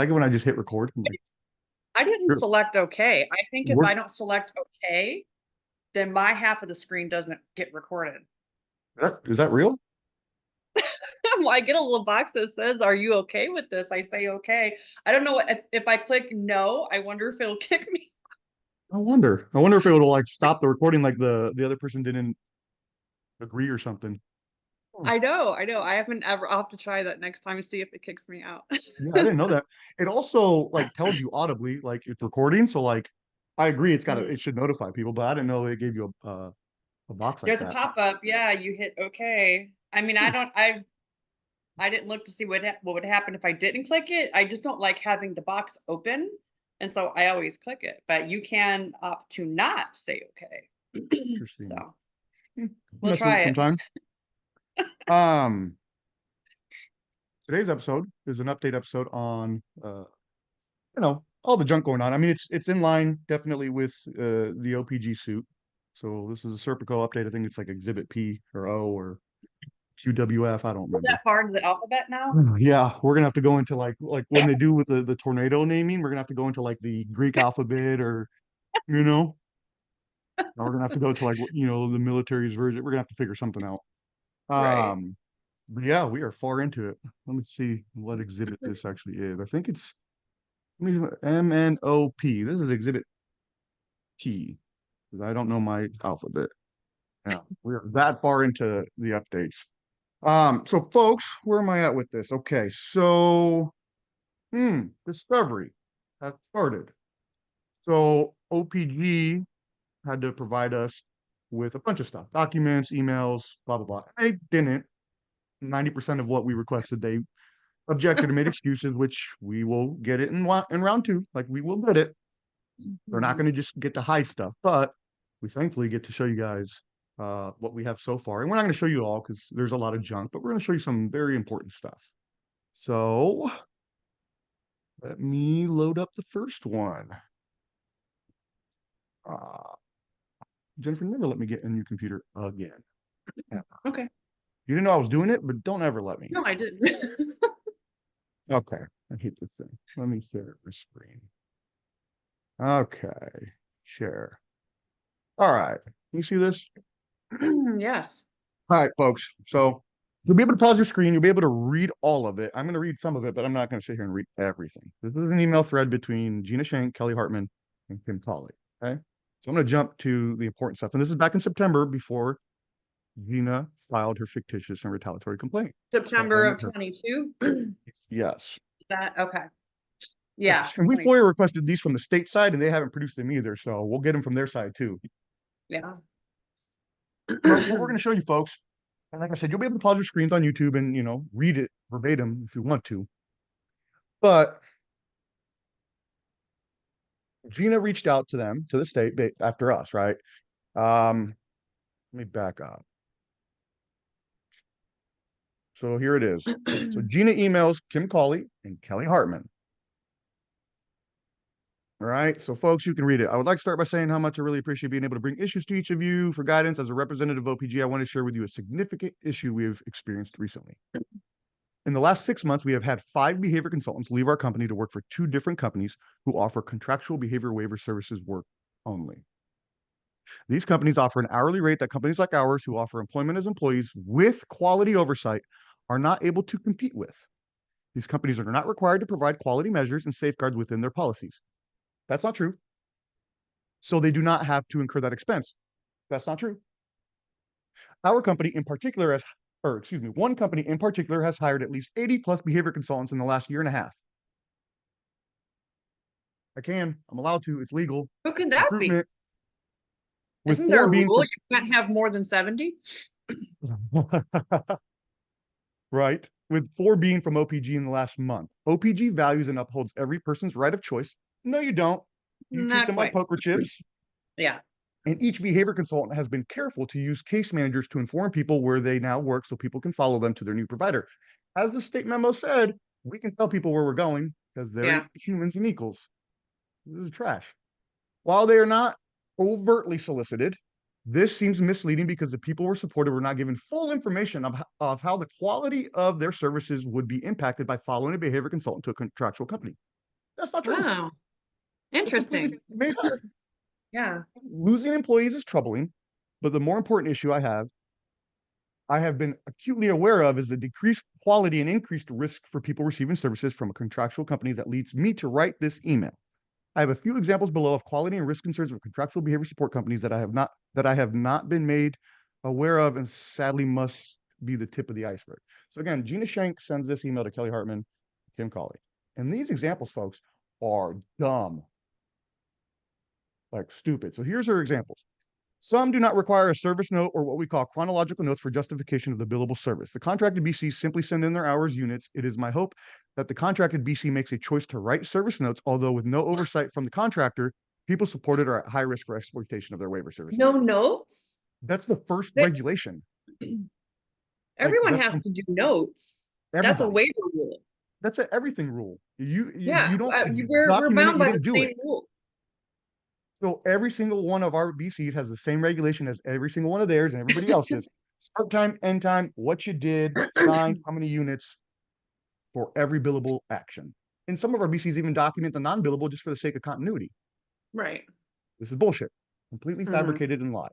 like it when I just hit record. I'm like, I didn't "We're- select okay. I think if we're- I don't select okay, then my half of the screen doesn't get recorded. is that real? Well, I get a little box that says, "Are you okay with this?" I say okay. I don't know if I click no, I wonder if it'll kick me. I wonder. I wonder if it would like stop the recording, like the other person didn't agree or something. Hmm. I know. I haven't ever. I'll have to try that next time and see if it kicks me out. Yeah, I didn't know that. It also like tells you audibly like it's recording. So like, I agree, Mhm. it should notify people, but I didn't know it gave you a box like There's a that. pop-up. Yeah, you hit okay. I mean, Hmm. I didn't look to see what would happen if I didn't click it. I just don't like having the box open, and so I always click it. But you can opt to not say okay. Interesting. So Hmm. we'll Mess with try it it. sometimes. Um, Today's episode is an update episode on all the junk going on. I mean, it's in line definitely with the OPG suit. So this is a Serpico update. I think it's like Exhibit P or O or QWF. I don't We're remember. that far into the alphabet now. Yeah, we're gonna have to go into like when they do with the tornado naming, we're gonna have to go into like the Greek alphabet or you know, or we're gonna have to go to like the military's version. We're gonna have to figure something out. Right. But yeah, we are far into it. Let me see what exhibit this actually is. I think it's MNOP. This is Exhibit T because I don't know my alphabet. Yeah, we are that far into the updates. So folks, where am I at with this? Okay, so Discovery has started. So OPG had to provide us with a bunch of stuff, documents, emails, blah blah blah. They didn't. 90% of what we requested, they objected and made excuses, which we will get it in round two. Like we will get it. They're not Mhm. going to just get to hide stuff, but we thankfully get to show you guys what we have so far. And we're not going to show you all because there's a lot of junk, but we're going to show you some very important stuff. So let me load up the first one. Uh, Jennifer, never let me get a new computer again. Ever. Okay. You didn't know I was doing it, but don't ever let me. No, I didn't. Okay. I hate this thing. Let me share the screen. Okay. Share. All right. You see this? Yes. All right, folks. So you'll be able to pause your screen. You'll be able to read all of it. I'm going to read some of it, but I'm not going to sit here and read everything. This is an email thread between Gina Shank, Kelly Hartman, and Kim Colley. Okay. So I'm going to jump to the important stuff. And this is back in September before Gina filed her fictitious and retaliatory complaint. September of 22. Yes. That okay. Yeah, Yes. And we 20. FOIA requested these from the state side, and they haven't produced them either. So we'll get them from their side too. Yeah. But what we're going to show you folks, and like I said, you'll be able to pause your screens on YouTube and read it verbatim if you want to. But Gina reached out to them, to the state after us, right? Let me back up. So here it is. So Gina emails Kim Colley and Kelly Hartman. All right. So folks, you can read it. I would like to start by saying how much I really appreciate being able to bring issues to each of you for guidance. As a representative of OPG, I want to share with you a significant issue we've experienced recently. In the last 6 months, we have had 5 behavior consultants leave our company to work for 2 different companies who offer contractual behavior waiver services work only. These companies offer an hourly rate that companies like ours, who offer employment as employees with quality oversight, are not able to compete with. These companies are not required to provide quality measures and safeguards within their policies. That's not true. So they do not have to incur that expense. That's not true. Our company in particular has, or excuse me, one company in particular has hired at least 80 plus behavior consultants in the last year and a half. I'm allowed to, it's legal. Who can that be? Recruitment with Isn't there 4 a being rule from, you can't have more than 70? right, with 4 being from OPG in the last month. OPG values and upholds every person's right of choice. No, you don't. You treat Not them like quite. poker chips. Yeah. And each behavior consultant has been careful to use case managers to inform people where they now work so people can follow them to their new provider. As the state memo said, we can tell people where we're going because they're Yeah. humans and equals. This is trash. While they are not overtly solicited, this seems misleading because the people were supported were not given full information of how the quality of their services would be impacted by following a behavior consultant to a contractual company. That's not true. Wow. It's completely Interesting. made up. Yeah. Losing employees is troubling, but the more important issue I have been acutely aware of is the decreased quality and increased risk for people receiving services from a contractual companies that leads me to write this email. I have a few examples below of quality and risk concerns of contractual behavior support companies that I have not been made aware of and sadly must be the tip of the iceberg. So again, Gina Schenk sends this email to Kelly Hartman, Kim Colley. And these examples, folks, are dumb, like stupid. So here's her examples. Some do not require a service note or what we call chronological notes for justification of the billable service. The contracted BC simply send in their hours units. It is my hope that the contracted BC makes a choice to write service notes, although with no oversight from the contractor, people supported are at high risk for exploitation of their waiver services. No notes? That's the first That- regulation. Everyone that's has to do notes. That's a everybody. waiver rule. That's an everything rule. Yeah, You don't we're document it, bound you by the don't do same it. rule. So every single one of our BCs has the same regulation as every single one of theirs and everybody else's. Start time, end time, what you did, signed, how many units for every billable action. And some of our BCs even document the non-billable just for the sake of continuity. Right. This is bullshit. Completely fabricated and lie.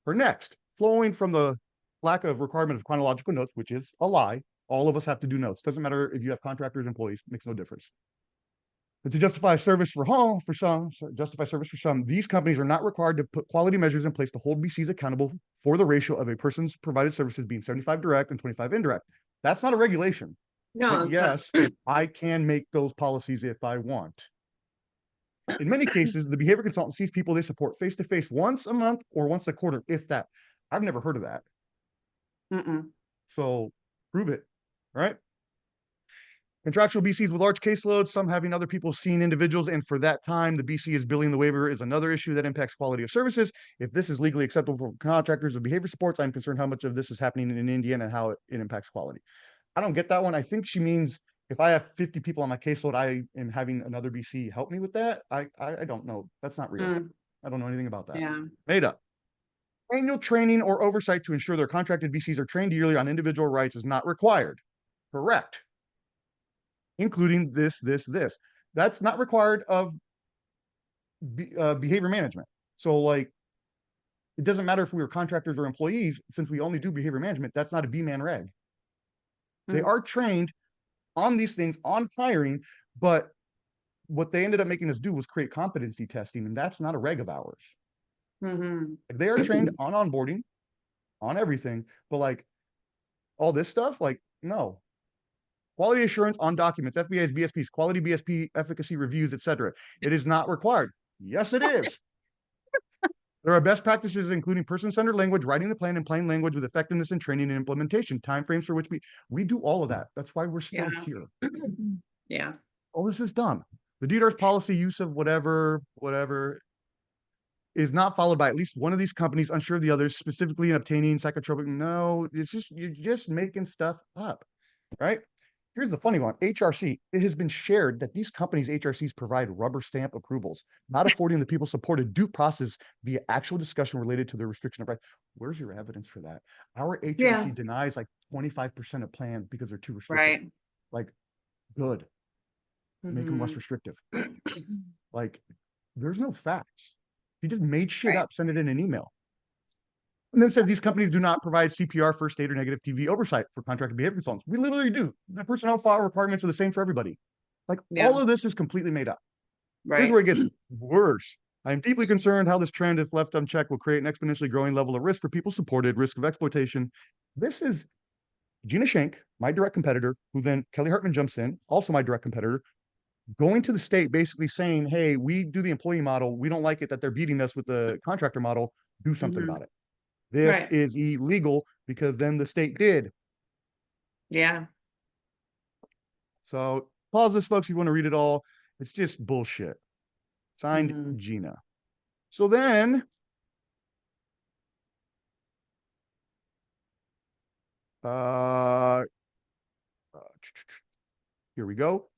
For next, flowing from the lack of requirement of chronological notes, which is a lie. All of us have to do notes. Doesn't matter if you have contractors, employees, makes no difference. But to justify service for some, these companies are not required to put quality measures in place to hold BCs accountable for the ratio of a person's provided services being 75 direct and 25 indirect. That's not a regulation. No, But it's not. yes, I can make those policies if I want. In many cases, the behavior consultant sees people they support face to face once a month or once a quarter, if that. I've never heard of that. Mm-mm. So prove it, right? Contractual BCs with large caseloads, some having other people seeing individuals, and for that time, the BC is billing the waiver is another issue that impacts quality of services. If this is legally acceptable for contractors of behavior supports, I'm concerned how much of this is happening in Indiana and how it impacts quality. I don't get that one. I think she means if I have 50 people on my caseload, I am having another BC help me with that. I don't know. That's not real. I don't know anything about that. Yeah. Made up. Annual training or oversight to ensure their contracted BCs are trained yearly on individual rights is not required. Correct. Including this. That's not required of behavior management. So like, it doesn't matter if we were contractors or employees, since we only do behavior management, that's not a B-man reg. They are trained on these things, on hiring, but what they ended up making us do was create competency testing, and that's not a reg of ours. They are trained on onboarding, on everything, but like all this stuff, like, no. Quality assurance on documents, FBAs, BSPs, quality BSP efficacy reviews, etc. It is not required. Yes, it is. There are best practices, including person-centered language, writing the plan in plain language with effectiveness and training and implementation, timeframes for which we do all of that. That's why we're still here. Yeah. Oh, this is dumb. The DDoS policy use of whatever is not followed by at least one of these companies, unsure of the others, specifically in obtaining psychotropic. No, it's just, you're just making stuff up, right? Here's the funny one, HRC. It has been shared that these companies' HRCs provide rubber stamp approvals, not affording the people supported due process via actual discussion related to the restriction of rights. Where's your evidence for that? Our HRC denies like 25% of plans because they're too restrictive. Right. Like, good. Make them less restrictive. Like, there's no facts. You just made shit up, send it in an email. And then says these companies do not provide CPR, first aid, or negative TV oversight for contracted behavior consultants. We literally do. The personnel file requirements are the same for everybody. Like all of this is completely made up. Here's where it gets worse. I am deeply concerned how this trend, if left unchecked, will create an exponentially growing level of risk for people supported, risk of exploitation. This is Gina Schenk, my direct competitor, who then Kelly Hartman jumps in, also my direct competitor, going to the state basically saying, hey, we do the employee model. We don't like it that they're beating us with the contractor model. Do something about it. This is illegal because then the state did. Yeah. So pause this, folks. If you want to read it all. It's just bullshit. Signed, Gina. So then here we go.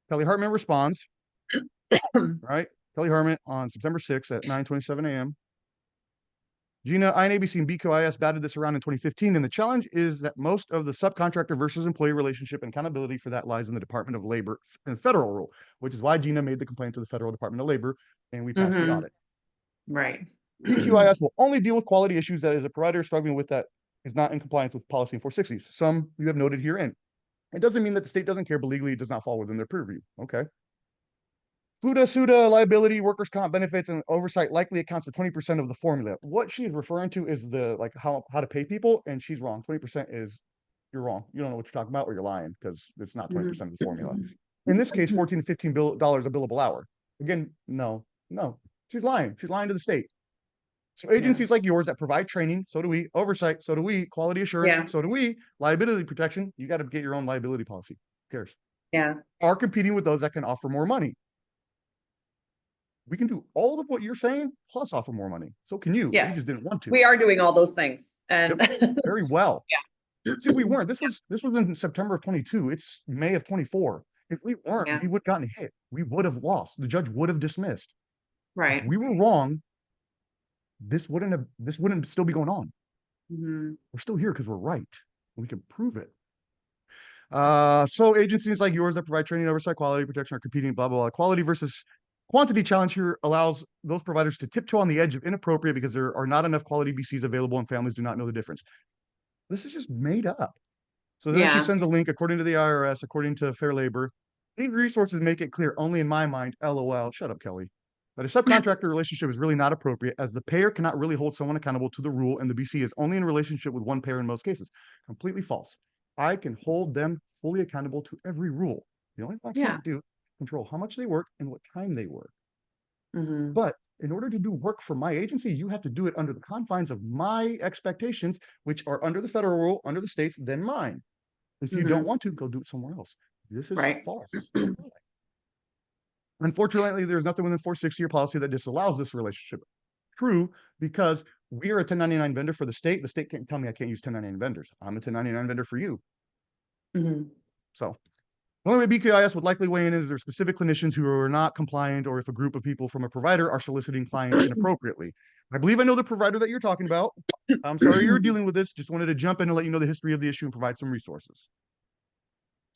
Kelly Hartman responds. Right? Kelly Hartman on September 6th at 9:27 a.m. Gina, INABC and BQIS batted this around in 2015, and the challenge is that most of the subcontractor versus employee relationship and accountability for that lies in the Department of Labor and federal rule, which is why Gina made the complaint to the Federal Department of Labor, and we passed the Mhm. audit. Right. BQIS will only deal with quality issues that is a provider struggling with that is not in compliance with policy in 460. Some you have noted herein. It doesn't mean that the state doesn't care, but legally it does not fall within their purview. Okay. FUTA, SUTA, liability, workers' comp benefits, and oversight likely accounts for 20% of the formula. What she is referring to is the like how to pay people, and she's wrong. 20% is you're wrong. You don't know what you're talking about, or you're lying because it's not 20% of the formula. In this case, 14 to 15 dollars a billable hour. Again, no, she's lying. She's lying to the state. So Yeah. agencies like yours that provide training, so do we. Oversight, so do we. Quality assurance, Yeah. so do we. Liability protection, you got to get your own liability policy. Who cares? Yeah. Are competing with those that can offer more money. We can do all of what you're saying plus offer more money. So can you. You Yes. just didn't want to. We are doing all those things. And Very well. yeah. See, if we weren't, this was in September of 22. It's May of 24. If we weren't, Yeah. we would have gotten hit. We would have lost. The judge would have dismissed. Right. If we were wrong, this wouldn't still be going on. Mhm. We're still here because we're right. We can prove it. So agencies like yours that provide training, oversight, quality protection are competing, blah, blah, blah. Quality versus quantity challenge here allows those providers to tiptoe on the edge of inappropriate because there are not enough quality BCs available and families do not know the difference. This is just made up. So then she Yeah. sends a link, according to the IRS, according to Fair Labor. These resources make it clear, only in my mind, LOL, shut up, Kelly. But a subcontractor relationship is really not appropriate as the payer cannot really hold someone accountable to the rule and the BC is only in a relationship with one payer in most cases. Completely false. I can hold them fully accountable to every rule. The only thing I Yeah. can't do is control how much they work and what time they work. Mhm. But in order to do work for my agency, you have to do it under the confines of my expectations, which are under the federal rule, under the states, then mine. If you don't Mhm. want to, go do it somewhere else. This is Right. false. Unfortunately, there's nothing within 460 or policy that disallows this relationship. True, because we are a 1099 vendor for the state. The state can't tell me I can't use 1099 vendors. I'm a 1099 vendor for you. Mhm. So the only way BKIS would likely weigh in is there specific clinicians who are not compliant or if a group of people from a provider are soliciting clients inappropriately. I believe I know the provider that you're talking about. I'm sorry you're dealing with this. Just wanted to jump in and let you know the history of the issue and provide some resources.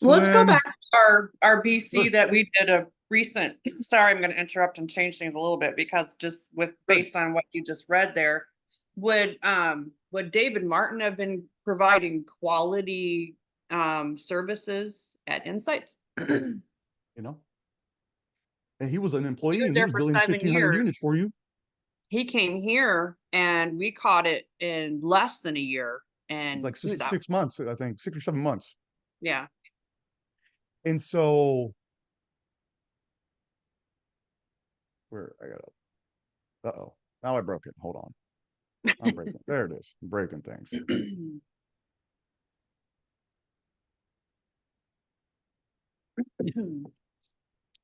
So Let's go then, back to our BC sure, that we did a recent, sorry, I'm going to interrupt and change things a little bit because just with good. based on what you just read there, would David Martin have been providing quality services at Insights? You know, and he was an He employee was and he there was for building 7 1,500 units years. for you. He came here and we caught it in less than a year It's and like he was out. 6 months, I think, 6 or 7 months. Yeah. And so, where I got uh-oh. Now I broke it. Hold on. I'm breaking. There it is. I'm breaking things.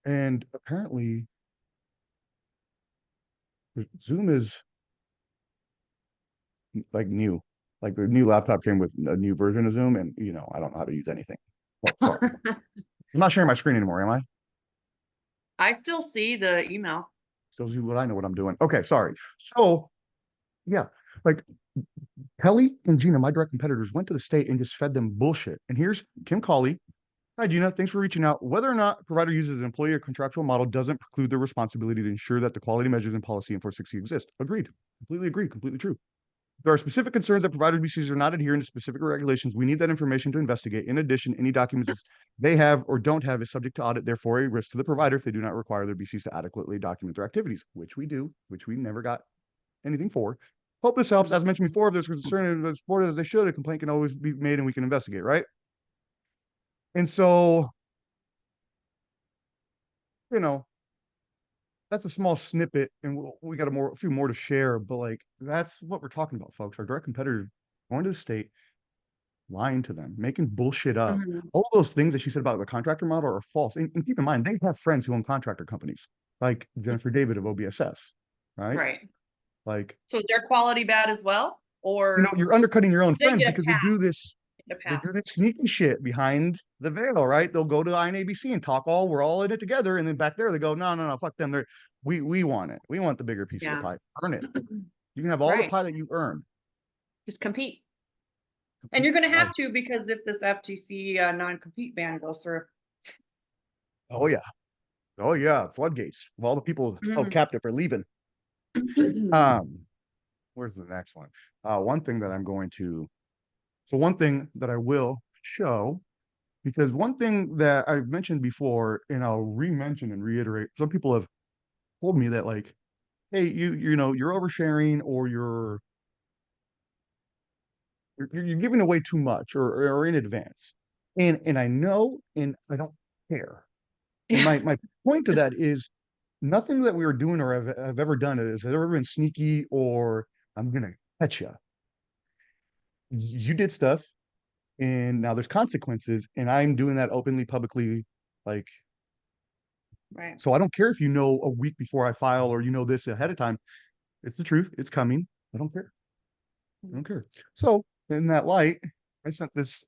And apparently, Zoom is like new. Like the new laptop came with a new version of Zoom, and I don't know how to use anything. Well, sorry. I'm not sharing my screen anymore, am I? I still see the email. Shows you what I know what I'm doing. Okay, sorry. So yeah, like Kelly and Gina, my direct competitors, went to the state and just fed them bullshit. And here's Kim Cawley. Hi, Gina. Thanks for reaching out. Whether or not a provider uses an employee or contractual model doesn't preclude their responsibility to ensure that the quality measures and policy in 460 exist. Agreed. Completely agree. Completely true. There are specific concerns that provider BCs are not adhering to specific regulations. We need that information to investigate. In addition, any documents they have or don't have is subject to audit, therefore a risk to the provider if they do not require their BCs to adequately document their activities, which we do, which we never got anything for. Hope this helps. As mentioned before, if there's concern and as reported as they should, a complaint can always be made and we can investigate, right? And so, you know, that's a small snippet, and we got a few more to share. But like, that's what we're talking about, folks. Our direct competitor going to the state, lying to them, making bullshit up. Mhm. All those things that she said about the contractor model are false. And keep in mind, they have friends who own contractor companies, like Jennifer David of OBSS, right? Right. Like, So is their quality bad as well? Or you're undercutting your own they friends get a because they do pass? this. Get a They do this pass. sneaky shit behind the veil, right? They'll go to the INABC and talk we're all in it together, and then back there they go, no, fuck them. We want it. We want the bigger piece of the Yeah. pie. Earn it. You can have all the Right. pie that you earn. Just compete. And you're gonna Life. have to, because if this FTC non-compete ban goes through. Oh yeah. Oh yeah. Floodgates of all the people held Mhm. captive are leaving. Where's the next one? One thing that I'm going to, so one thing that I will show, because one thing that I've mentioned before, and I'll re-mention and reiterate, some people have told me that like, hey, you know, you're oversharing or you're giving away too much or in advance. And I know and I don't care. And Yeah. my point to that is nothing that we were doing or have ever done has ever been sneaky or I'm gonna catch you. You did stuff and now there's consequences and I'm doing that openly, publicly, like Right. so I don't care if you know a week before I file or you know this ahead of time. It's the truth. It's coming. I don't care. I don't care. So in that light, I sent this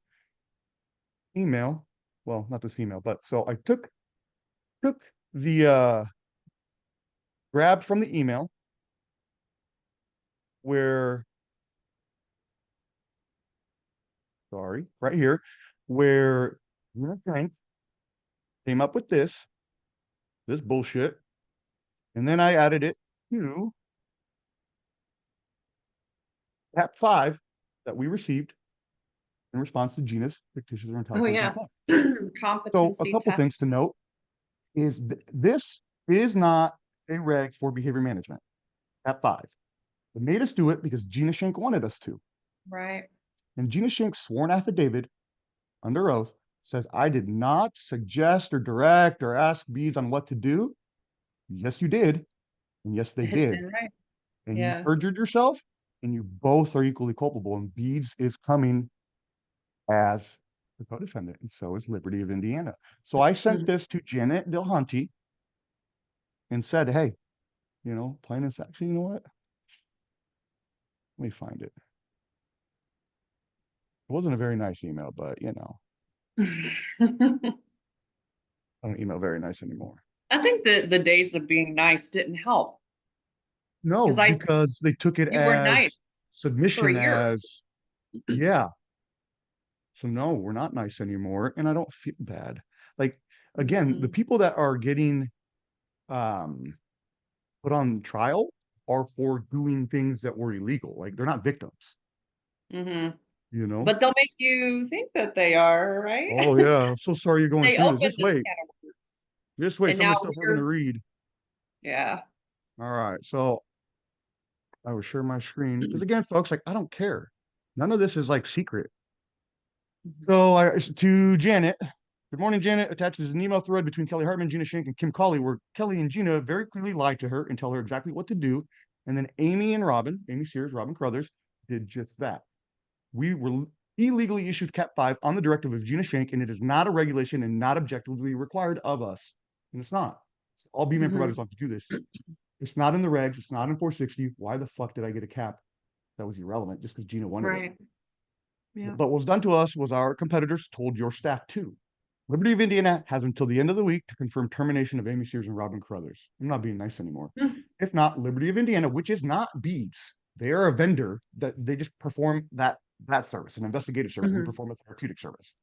email. Well, not this email, but so I took the grab from the email where sorry, right here, where Frank came up with this bullshit, and then I added it to Cat 5 that we received in response to Gina's fictitious or Oh intelligent yeah. complaint. So a Competency couple test. things to note is this is not a reg for behavior management. Cat 5. They made us do it because Gina Schenk wanted us to. Right. And Gina Schenk's sworn affidavit under oath says, I did not suggest or direct or ask beads on what to do. Yes, you did. And yes, they It's did. been right. And you Yeah. perjured yourself, and you both are equally culpable. And Beads is coming as the co-defendant, and so is Liberty of Indiana. So I sent Mhm. this to Janet Delhunty and said, hey, you know, plain and actually, you know what? Let me find it. It wasn't a very nice email, but you know, I don't email very nice anymore. I think the days of being nice didn't help, No, because I because they took it you were nice as for a submission year. as, yeah. So no, we're not nice anymore. And I don't feel bad. Like, again, the Mhm. people that are getting um put on trial are for doing things that were illegal. Like they're not victims, Mhm. you know? But they'll make you think that they are, right? Oh yeah, I'm so sorry you're going They through this. opened this can of worms, Just wait. and Some of now the stuff we're gonna we're read. yeah. All right. So I will share my screen. Because again, folks, like I don't care. None of this is like secret. Mhm. So I to Janet. Good morning, Janet. Attaches an email thread between Kelly Hartman, Gina Schenk, and Kim Colley, where Kelly and Gina very clearly lied to her and tell her exactly what to do. And then Amy and Robin, Amy Sears, Robin Carruthers, did just that. We were illegally issued Cat 5 on the directive of Gina Schenk, and it is not a regulation and not objectively required of us. And it's not. All B-man providers Mhm. have to do this. It's not in the regs. It's not in 460. Why the fuck did I get a cap? That was irrelevant just because Gina wanted it. Right. Yeah. But what was done to us was our competitors told your staff too. Liberty of Indiana has until the end of the week to confirm termination of Amy Sears and Robin Carruthers. I'm not being nice anymore. Mm. If not, Liberty of Indiana, which is not Beads, they are a vendor that they just perform that service, an investigative service. We Mhm. perform a therapeutic service.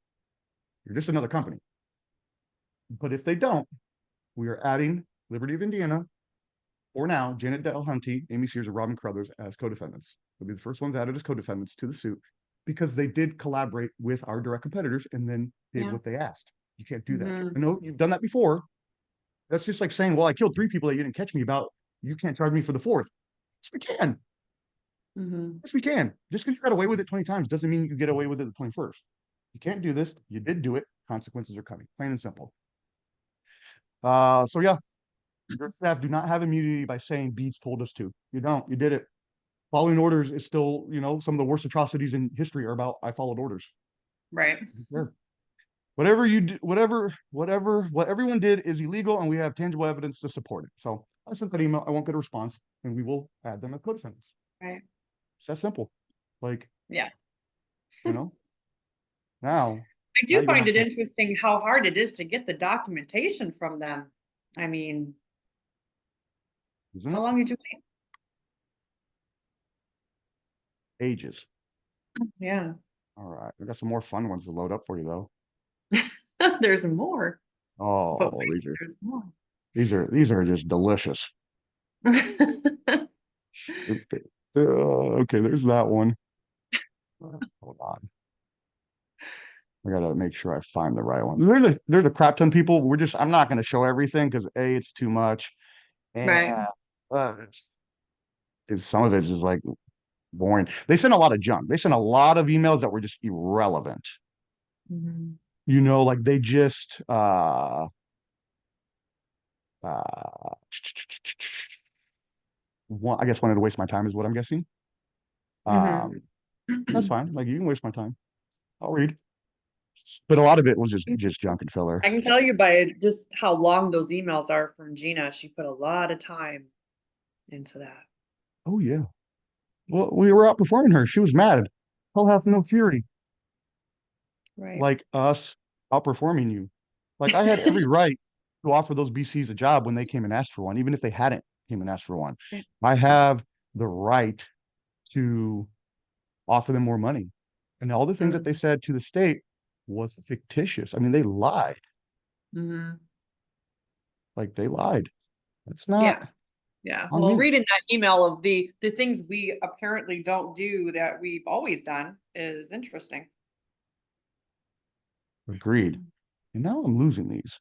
You're just another company. But if they don't, we are adding Liberty of Indiana, or now Janet Delhunty, Amy Sears, and Robin Carruthers as co-defendants. They'll be the first ones added as co-defendants to the suit because they did collaborate with our direct competitors and then did Yeah. what they asked. You can't do that. Mhm. I know you've done that before. That's just like saying, well, I killed 3 people that you didn't catch me about. You can't charge me for the 4th. Yes, we can. Mhm. Yes, we can. Just because you got away with it 20 times doesn't mean you get away with it the 21st. You can't do this. You did do it. Consequences are coming. Plain and simple. So yeah, your staff do not have immunity by saying Beats told us to. You don't. You did it. Following orders is still, you know, some of the worst atrocities in history are about I followed orders. Right. Yeah. Whatever you do, what everyone did is illegal, and we have tangible evidence to support it. So I sent that email. I won't get a response, and we will add them as co-defendants. Right. It's that simple. Like, Yeah. you know, now, I now do you're gonna find have it to, interesting how hard it is to get the documentation from them. I mean, isn't how it? long did you wait? Ages. Yeah. All right. We got some more fun ones to load up for you though. There's more, but Oh, wait, there's more. these are just delicious. Okay, okay, there's that one. Hold on. I gotta make sure I find the right one. There's a crap ton of people. I'm not gonna show everything because A, it's too much. Right. And some of it is like boring. They sent a lot of junk. They sent a lot of emails that were just irrelevant. Mhm. Like they just uh I guess wanted to waste my time is what I'm guessing. Mhm. Um, that's fine. Like you can waste my time. I'll read. But a lot of it was just junk and filler. I can tell you by just how long those emails are from Gina. She put a lot of time into that. Oh yeah. Well, we were outperforming her. She was mad. Hell hath no fury. Right. Like us outperforming you. Like I had every right to offer those BCs a job when they came and asked for one, even if they hadn't came and asked for one. Yeah. I have the right to offer them more money. And all the things that they said to the state was fictitious. I mean, they lied. Mm-hmm. Like they lied. It's not Yeah. Yeah. on Well, me. reading that email of the things we apparently don't do that we've always done is interesting. Agreed. And now I'm losing these.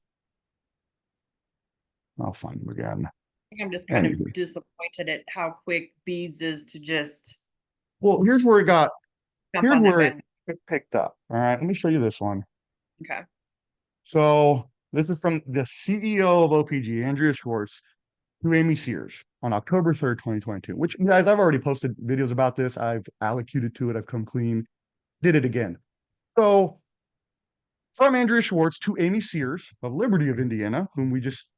I'll find them again. Think I'm just kind of Anyway. disappointed at how quick Beads is to just Well, jump here's on that where band. it picked up. All right. Let me show you this one. Okay. So this is from the CEO of OPG, Andrea Schwartz, to Amy Sears on October 3rd, 2022, which guys, I've already posted videos about this. I've allocated to it. I've come clean, did it again. So from Andrea Schwartz to Amy Sears of Liberty of Indiana, whom we just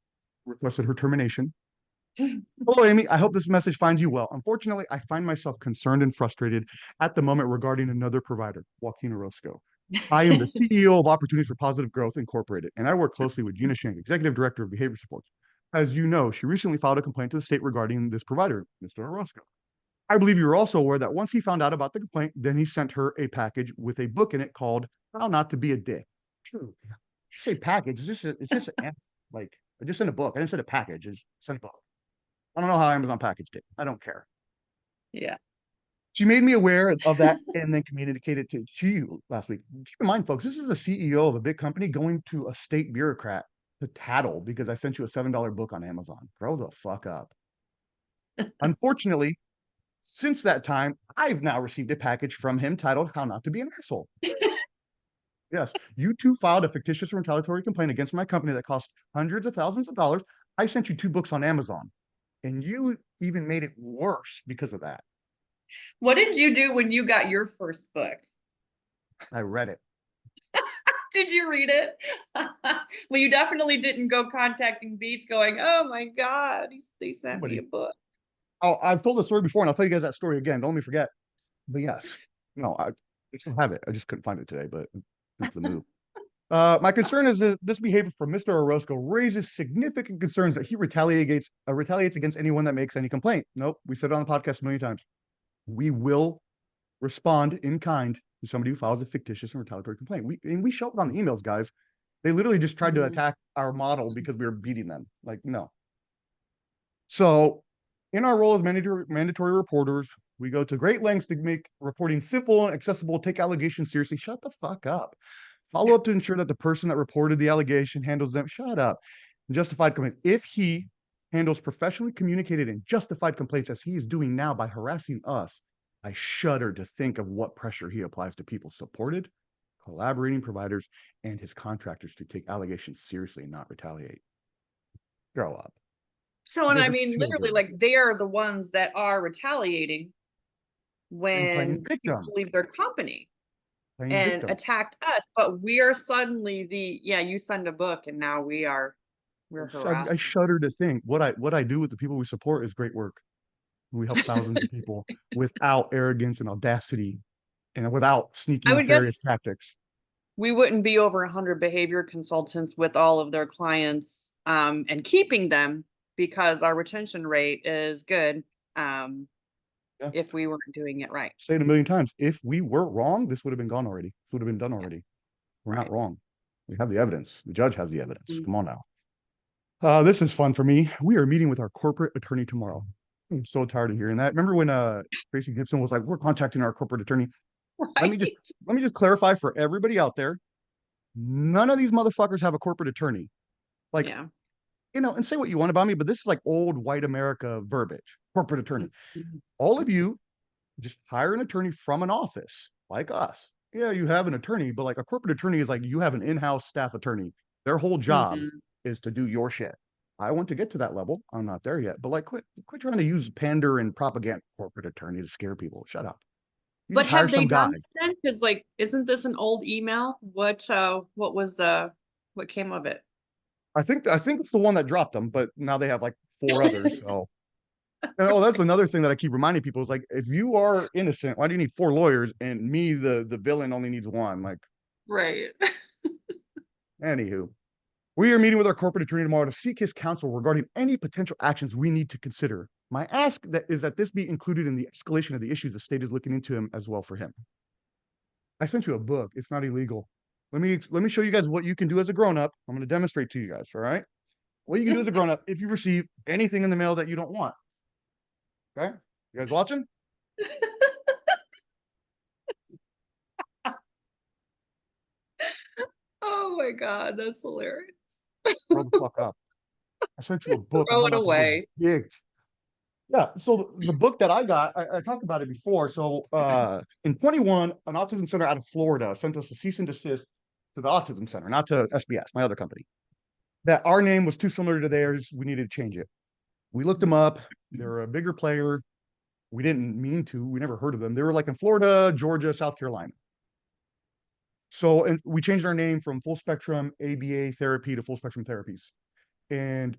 requested her termination. Hello, Amy. I hope this message finds you well. Unfortunately, I find myself concerned and frustrated at the moment regarding another provider, Joaquin Orozco. I am the CEO of Opportunities for Positive Growth Incorporated, and I work closely with Gina Shank, Executive Director of Behavior Supports. As you know, she recently filed a complaint to the state regarding this provider, Mr. Orozco. I believe you're also aware that once he found out about the complaint, then he sent her a package with a book in it called How Not to Be a Dick. True. You say package, it's just like I just sent a book. I didn't send a package, I just sent a book. I don't know how Amazon packaged it. I don't care. Yeah. She made me aware of that and then communicated to you last week. Keep in mind, folks, this is a CEO of a big company going to a state bureaucrat to tattle because I sent you a $7 book on Amazon. Grow the fuck up. Unfortunately, since that time, I've now received a package from him titled How Not to Be an Asshole. Yes, you too filed a fictitious retaliatory complaint against my company that cost hundreds of thousands of dollars. I sent you 2 books on Amazon, and you even made it worse because of that. What did you do when you got your first book? I read it. Did you read it? Well, you definitely didn't go contacting Beats going, oh my God, they sent me a Nobody. book. Oh, I've told the story before, and I'll tell you guys that story again. Don't let me forget. But yes, no, I still have it. I just couldn't find it today, but it's the move. My concern is that this behavior from Mr. Orozco raises significant concerns that he retaliates against anyone that makes any complaint. Nope, we said it on the podcast a million times. We will respond in kind to somebody who files a fictitious and retaliatory complaint. We show it on the emails, guys. They literally just tried to attack our model because we were beating them. Like, no. So, in our role as mandatory reporters, we go to great lengths to make reporting simple and accessible, take allegations seriously. Shut the fuck up. Follow up to ensure that the person that reported the allegation handles them. Shut up. Justified complaint. If he handles professionally communicated and justified complaints as he is doing now by harassing us, I shudder to think of what pressure he applies to people supported, collaborating providers, and his contractors to take allegations seriously and not retaliate. Grow up. So, You and guys I are mean, literally, children like they are the ones that are retaliating and playing when victim. people leave their company Playing and victim. attacked us, but we're suddenly yeah, you send a book and now we're I harassing. shudder to think what I do with the people we support is great work. We help thousands of people without arrogance and audacity and without sneaky I would nefarious guess tactics. we wouldn't be over 100 behavior consultants with all of their clients and keeping them because our retention rate is good. Um, Yeah. if we weren't doing it right. Say it a million times. If we were wrong, this would have been gone already. This would have been done Yeah, already. We're not right. wrong. We have the evidence. The judge has the evidence. Mm. Come on now. This is fun for me. We are meeting with our corporate attorney tomorrow. I'm so tired of hearing that. Remember when Tracy Gibson was like, "We're contacting our corporate attorney." Let me just Right. let me just clarify for everybody out there. None of these motherfuckers have a corporate attorney. Like, Yeah. and say what you want about me, but this is like old white America verbiage. Corporate attorney. Mhm. All of you just hire an attorney from an office like us. Yeah, you have an attorney, but like a corporate attorney is like you have an in-house staff attorney. Their whole job Mhm. is to do your shit. I want to get to that level. I'm not there yet, but like quit trying to use pander and propaganda corporate attorney to scare people. Shut up. You But just hire have they some guy. done that? Because like, isn't this an old email? What was what came of it? I think it's the one that dropped them, but now they have like four others. So that's another thing that I keep reminding people is like, if you are innocent, why do you need four lawyers? And me, the villain, only needs one. Like, Right. anywho, we are meeting with our corporate attorney tomorrow to seek his counsel regarding any potential actions we need to consider. My ask that is that this be included in the escalation of the issues the state is looking into him as well for him. I sent you a book. It's not illegal. Let me show you guys what you can do as a grown up. I'm going to demonstrate to you guys. All right, what you can do as a grown up if you receive anything in the mail that you don't want. Okay, you guys watching? Oh my God, that's hilarious. Grow the fuck up. I sent you a book. I'm Throw it not about to live away. big. Yeah. So the book that I got, I talked about it before. So in 21, an autism center out of Florida sent us a cease and desist to the autism center, not to SBS, my other company. That our name was too similar to theirs. We needed to change it. We looked them up. They're a bigger player. We didn't mean to. We never heard of them. They were like in Florida, Georgia, South Carolina. So and we changed our name from Full Spectrum ABA Therapy to Full Spectrum Therapies. And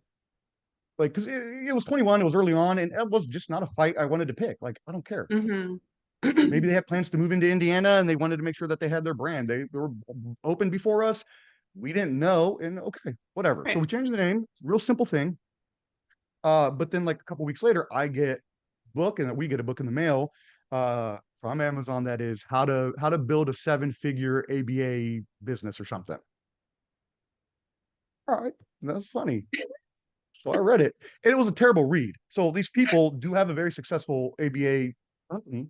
like, because it was 21, it was early on, and it was just not a fight I wanted to pick. Like, I don't care. Hmm. Maybe they had plans to move into Indiana and they wanted to make sure that they had their brand. They were open before us. We didn't know, and okay, whatever. So Right. we changed the name. Real simple thing. But then like a couple weeks later, I get book and we get a book in the mail from Amazon that is how to build a seven-figure ABA business or something. All right, that's funny. So I read it. And it was a terrible read. So these people do have a very successful ABA company,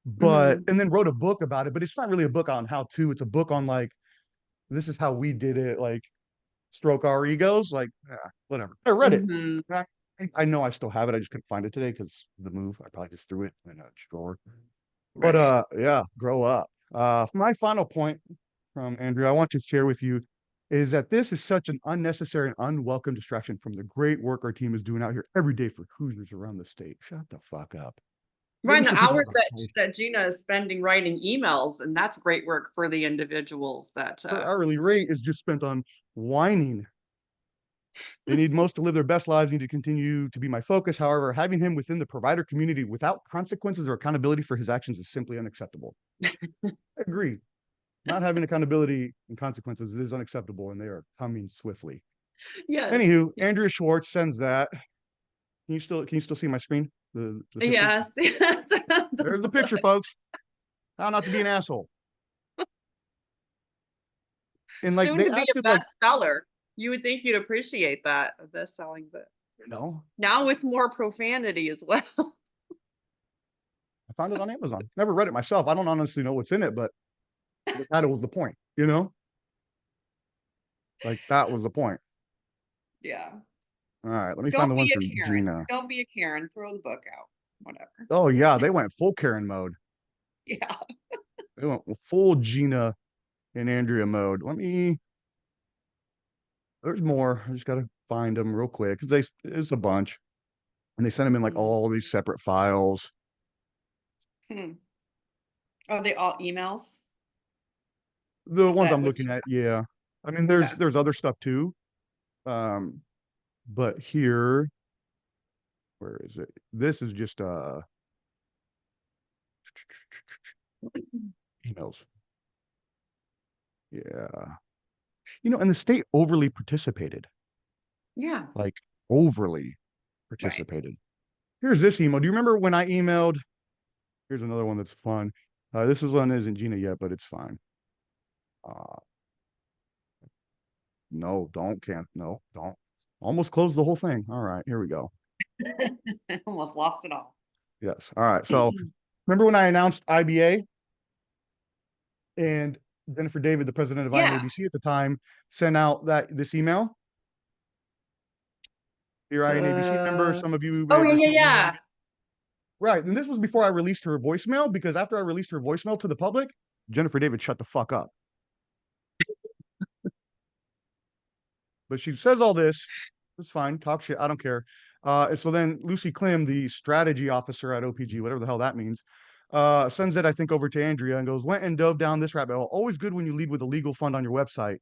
but Hmm. and then wrote a book about it. But it's not really a book on how to. It's a book on like this is how we did it. Like stroke our egos. Like whatever. I read it. Hmm. I know I still have it. I just couldn't find it today because the move. I probably just threw it in a drawer. But Right. yeah, grow up. My final point from Andrew, I want to share with you is that this is such an unnecessary and unwelcome distraction from the great work our team is doing out here every day for Hoosiers around the state. Shut the fuck up. Right. Maybe And the some people hours have that a that Gina is spending writing emails, and that's great work for the individuals that her hourly rate is just spent on whining. They need most to live their best lives, need to continue to be my focus. However, having him within the provider community without consequences or accountability for his actions is simply unacceptable. I agree. Not having accountability and consequences is unacceptable, and they are coming swiftly. Yes. Anywho, Andrea Schwartz sends that. Can you still see my screen? The picture? Yes. There's the picture, folks. How not to be an asshole. And like Soon they to be acted a like, bestseller. You would think you'd appreciate that, a best-selling book. you know, Now with more profanity as well. I found it on Amazon. Never read it myself. I don't honestly know what's in it, but the title was the point. Like that was the point. Yeah. All right, let me find Don't the one be from a Karen. Gina. Don't be a Karen. Throw the book out. Whatever. Oh yeah, they went full Karen mode. Yeah. They went full Gina and Andrea mode. There's more. I just gotta find them real quick because it's a bunch, and they sent them in like Mm. all these separate files. Hmm. Are they all emails? The Is ones that I'm what looking you at, yeah. I mean, okay. there's other stuff too. Um, but here, where is it? This is just emails. Yeah. And the state overly participated, Yeah. like overly Right. participated. Here's this email. Do you remember when I emailed? Here's another one that's fun. This is one that isn't Gina yet, but it's fine. Uh, no, no, don't. Almost closed the whole thing. All right, here we go. I almost lost it all. Yes. All right. So remember when I announced IBA and Jennifer David, the president of Yeah. INABC at the time, sent out this email? Your INABC member, Uh, some of you may oh have yeah, yeah, received emails. yeah. Right. And this was before I released her voicemail, because after I released her voicemail to the public, Jennifer David shut the fuck up. But she says all this. It's fine. Talk shit. I don't care. And so then Lucy Klim, the strategy officer at OPG, whatever the hell that means, sends it, I think, over to Andrea and goes, went and dove down this rabbit hole. Always good when you lead with a legal fund on your website.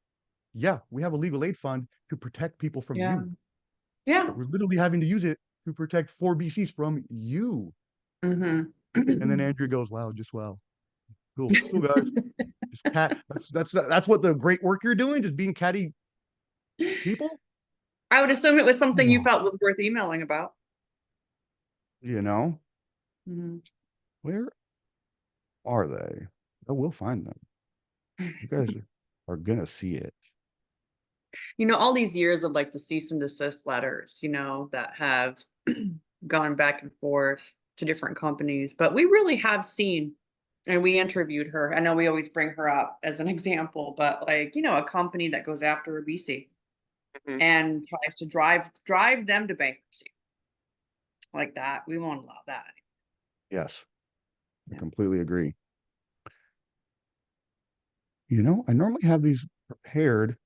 Yeah, we have a legal aid fund to protect people from Yeah. you. Yeah. We're literally having to use it to protect 4BCs from you. Mm-hmm. And then Andrea goes, wow, just wow. Cool. Cool, guys. Just cat. That's what the great work you're doing, just being catty people. I would assume it was something you Oh, felt was worth emailing about. you know, Mhm. where are they? Oh, we'll find them. You guys are gonna see it. You know, all these years of like the cease and desist letters, that have gone back and forth to different companies, but we really have seen, and we interviewed her. I know we always bring her up as an example, but like, a company that goes after a BC Mhm. and tries to drive them to bankruptcy like that. We won't allow that. Yes, I Yeah. completely agree. I normally have these prepared,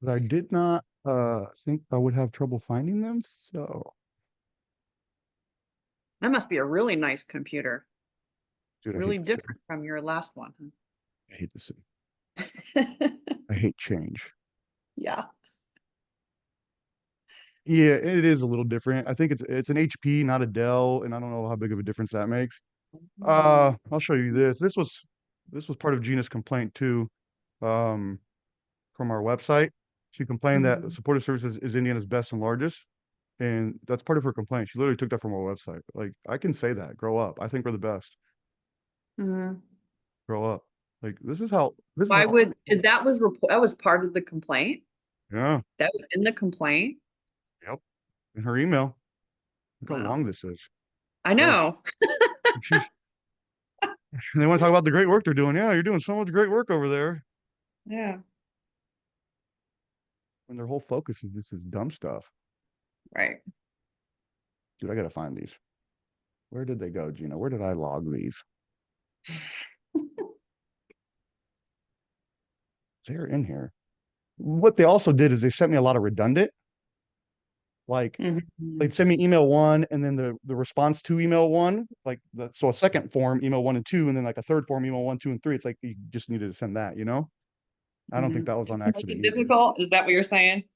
but I did not think I would have trouble finding them. So, That must be a really nice computer. dude, I hate Really the city. different from your last one. I hate the city. Huh? I hate change. Yeah. Yeah, it is a little different. I think it's an HP, not a Dell, and I don't know how big of a difference that makes. Mhm. I'll show you this. This was part of Gina's complaint too, um, from our website. She complained that Mhm. supportive services is Indiana's best and largest, and that's part of her complaint. She literally took that from our website. Like, I can say that. Grow up. I think we're the best. Mhm. Grow up. Like, Why would that was part of the complaint? yeah, That was in the complaint? yep. In her email. Look how Wow. long this is. I Yes. know. She's they want to talk about the great work they're doing. Yeah, you're doing so much great work over there. Yeah. When their whole focus is just this dumb stuff. Right. Dude, I gotta find these. Where did they go, Gina? Where did I log these? They're in here. What they also did is they sent me a lot of redundant. Like, they'd Mhm. send me email one and then the response to email one, like so a second form, email one and two, and then like a third form, email one, two, and three. It's like you just needed to send that. I don't think Mhm. that was on Make it accident either. difficult? Is that what you're saying?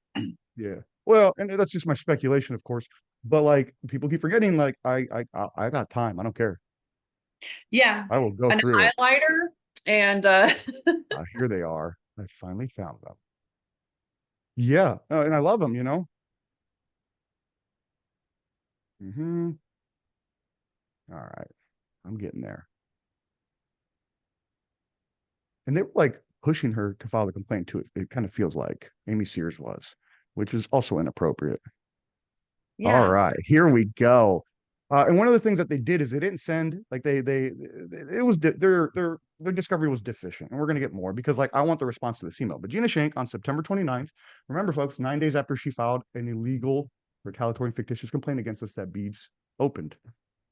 Yeah. Well, and that's just my speculation, of course. But like people keep forgetting, like I got time. I don't care. Yeah. I will go An through it. highlighter and Here they are. I finally found them. Yeah, and I love them. Hmm. All right, I'm getting there. And they were like pushing her to file the complaint too. It kind of feels like Amy Sears was, which is also inappropriate. All yeah. right, here we go. And one of the things that they did is they didn't send like it was their discovery was deficient, and we're gonna get more because like I want the response to this email. But Gina Shank on September 29th, remember folks, 9 days after she filed an illegal retaliatory and fictitious complaint against us that Beads opened.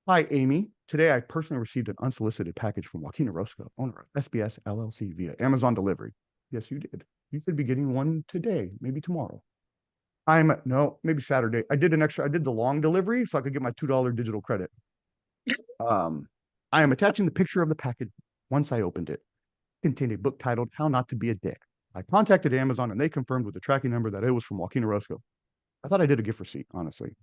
Hi, Amy. Today I personally received an unsolicited package from Joaquin Orozco, owner of SBS LLC via Amazon delivery. Yes, you did. You should be getting one today, maybe tomorrow. No, maybe Saturday. I did the long delivery so I could get my $2 digital credit. Um, I am attaching the picture of the package once I opened it. It contained a book titled How Not to Be a Dick. I contacted Amazon and they confirmed with the tracking number that it was from Joaquin Orozco. I thought I did a gift receipt, honestly.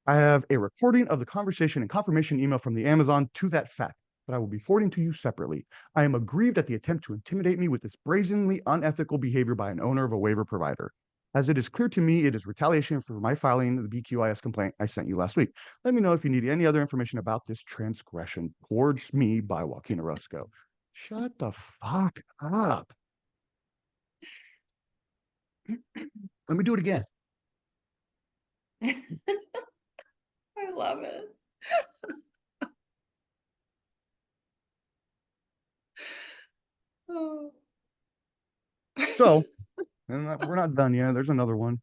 I have a recording of the conversation and confirmation email from the Amazon to that fact that I will be forwarding to you separately. I am aggrieved at the attempt to intimidate me with this brazenly unethical behavior by an owner of a waiver provider. As it is clear to me, it is retaliation for my filing the BQIS complaint I sent you last week. Let me know if you need any other information about this transgression towards me by Joaquin Orozco. Shut the fuck up. Let me do it again. I love it. Oh. So, and we're not done yet. There's another one.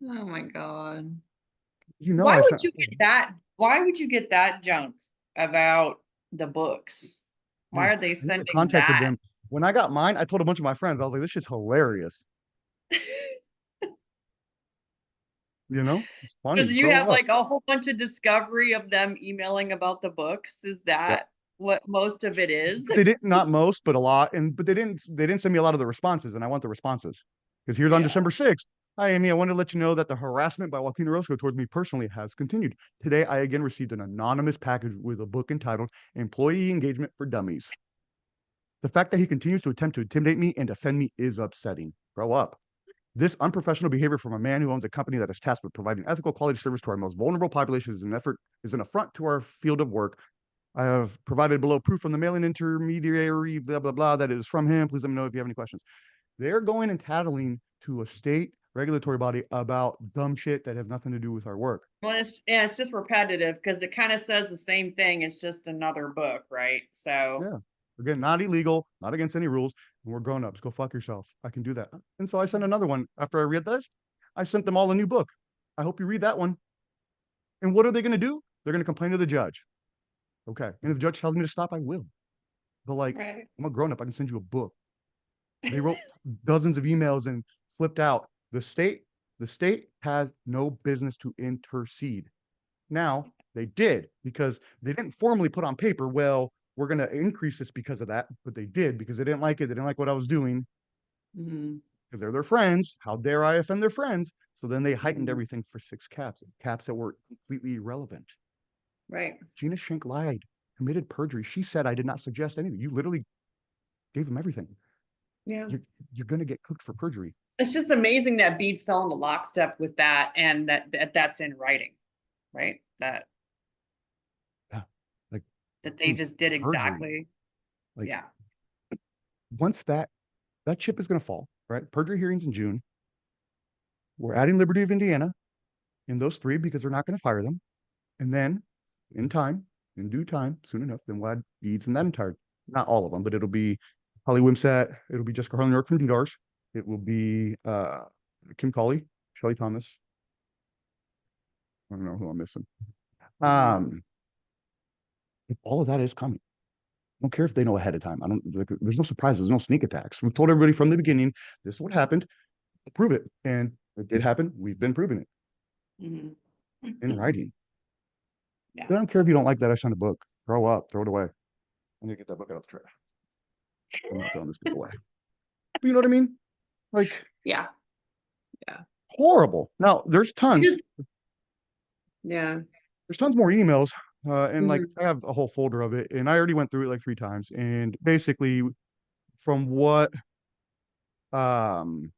Oh my God. You know, Why I would sent. you get that? Why would you get that junk about the books? Why Yeah, are they I never sending contacted that? them. When I got mine, I told a bunch of my friends. I was like, "This shit's hilarious." You know, it's Because funny. you Grow have up. like a whole bunch of discovery of them emailing about the books. Is Yeah. that what most of it is? But they didn't, not most, but a lot. And but they didn't send me a lot of the responses, and I want the responses. Because here's on Yeah. December 6th. Hi, Amy. I wanted to let you know that the harassment by Joaquin Orozco towards me personally has continued. Today, I again received an anonymous package with a book entitled Employee Engagement for Dummies. The fact that he continues to attempt to intimidate me and defend me is upsetting. Grow up. This unprofessional behavior from a man who owns a company that is tasked with providing ethical quality service to our most vulnerable population is an affront to our field of work. I have provided below proof from the mailing intermediary, blah, blah, blah, that it is from him. Please let me know if you have any questions. They're going and tattling to a state regulatory body about dumb shit that has nothing to do with our work. Well, it's just repetitive because it kind of says the same thing. It's just another book, right? So, Yeah. Again, not illegal, not against any rules. And we're grown ups. Go fuck yourself. I can do that. And so I sent another one after I read this. I sent them all a new book. I hope you read that one. And what are they going to do? They're going to complain to the judge. Okay. And if the judge tells me to stop, I will. But like, right. I'm a grown up. I can send you a book. They wrote dozens of emails and flipped out. The state has no business to intercede. Now they did because they didn't formally put on paper, well, we're going to increase this because of that, but they did because they didn't like it. They didn't like what I was doing Mm-hmm. because they're their friends. How dare I offend their friends? So then they heightened Mm-hmm. everything for 6 caps, caps that were completely irrelevant. Right. Gina Schenck lied, committed perjury. She said I did not suggest anything. You literally gave them everything. Yeah. You're you're gonna get cooked for perjury. It's just amazing that Beads fell into lockstep with that and that's in writing, right? Yeah, like That they dude, just did perjury. exactly. Like Yeah. once that chip is gonna fall, right? Perjury hearings in June. We're adding Liberty of Indiana in those three because they're not going to fire them. And then in time, in due time, soon enough, then we'll add Beads in that entire, not all of them, but it'll be Holly Wimsett, it'll be Jessica Harlan York from DDARS, it will be Kim Colley, Shelly Thomas. I don't know who I'm missing. Mm-hmm. Um, all of that is coming. I don't care if they know ahead of time. I don't. There's no surprises. There's no sneak attacks. We've told everybody from the beginning this is what happened. Prove it, and it did happen. We've been proving it Mm-hmm. in writing. Yeah. I don't care if you don't like that. I signed a book. Grow up. Throw it away. I need to get that book out of the trash. I'm not throwing this book away. But you know what I mean? Like Yeah. Yeah. horrible. Now You just, yeah. there's tons more emails. And like Mm-hmm. I have a whole folder of it, and I already went through it like 3 times. And basically, from what um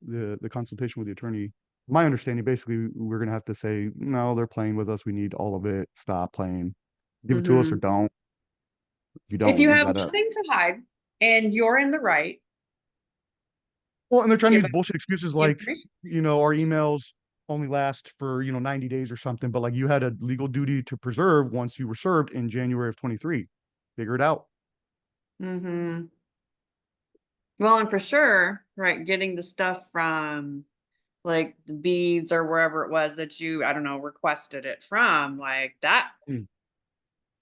the consultation with the attorney, my understanding, basically, we're gonna have to say no. They're playing with us. We need all of it. Stop playing. Give it to us or Mm-hmm. don't. If you If don't, you we have gotta. nothing to hide and you're in the right, Well, and they're trying to give use us bullshit excuses the like, information. our emails only last for, 90 days or something, but like you had a legal duty to preserve once you were served in January of 23. Figure it out. Mm-hmm. Well, and for sure, right, getting the stuff from like the beads or wherever it was that you, I don't know, requested it from, like Mm,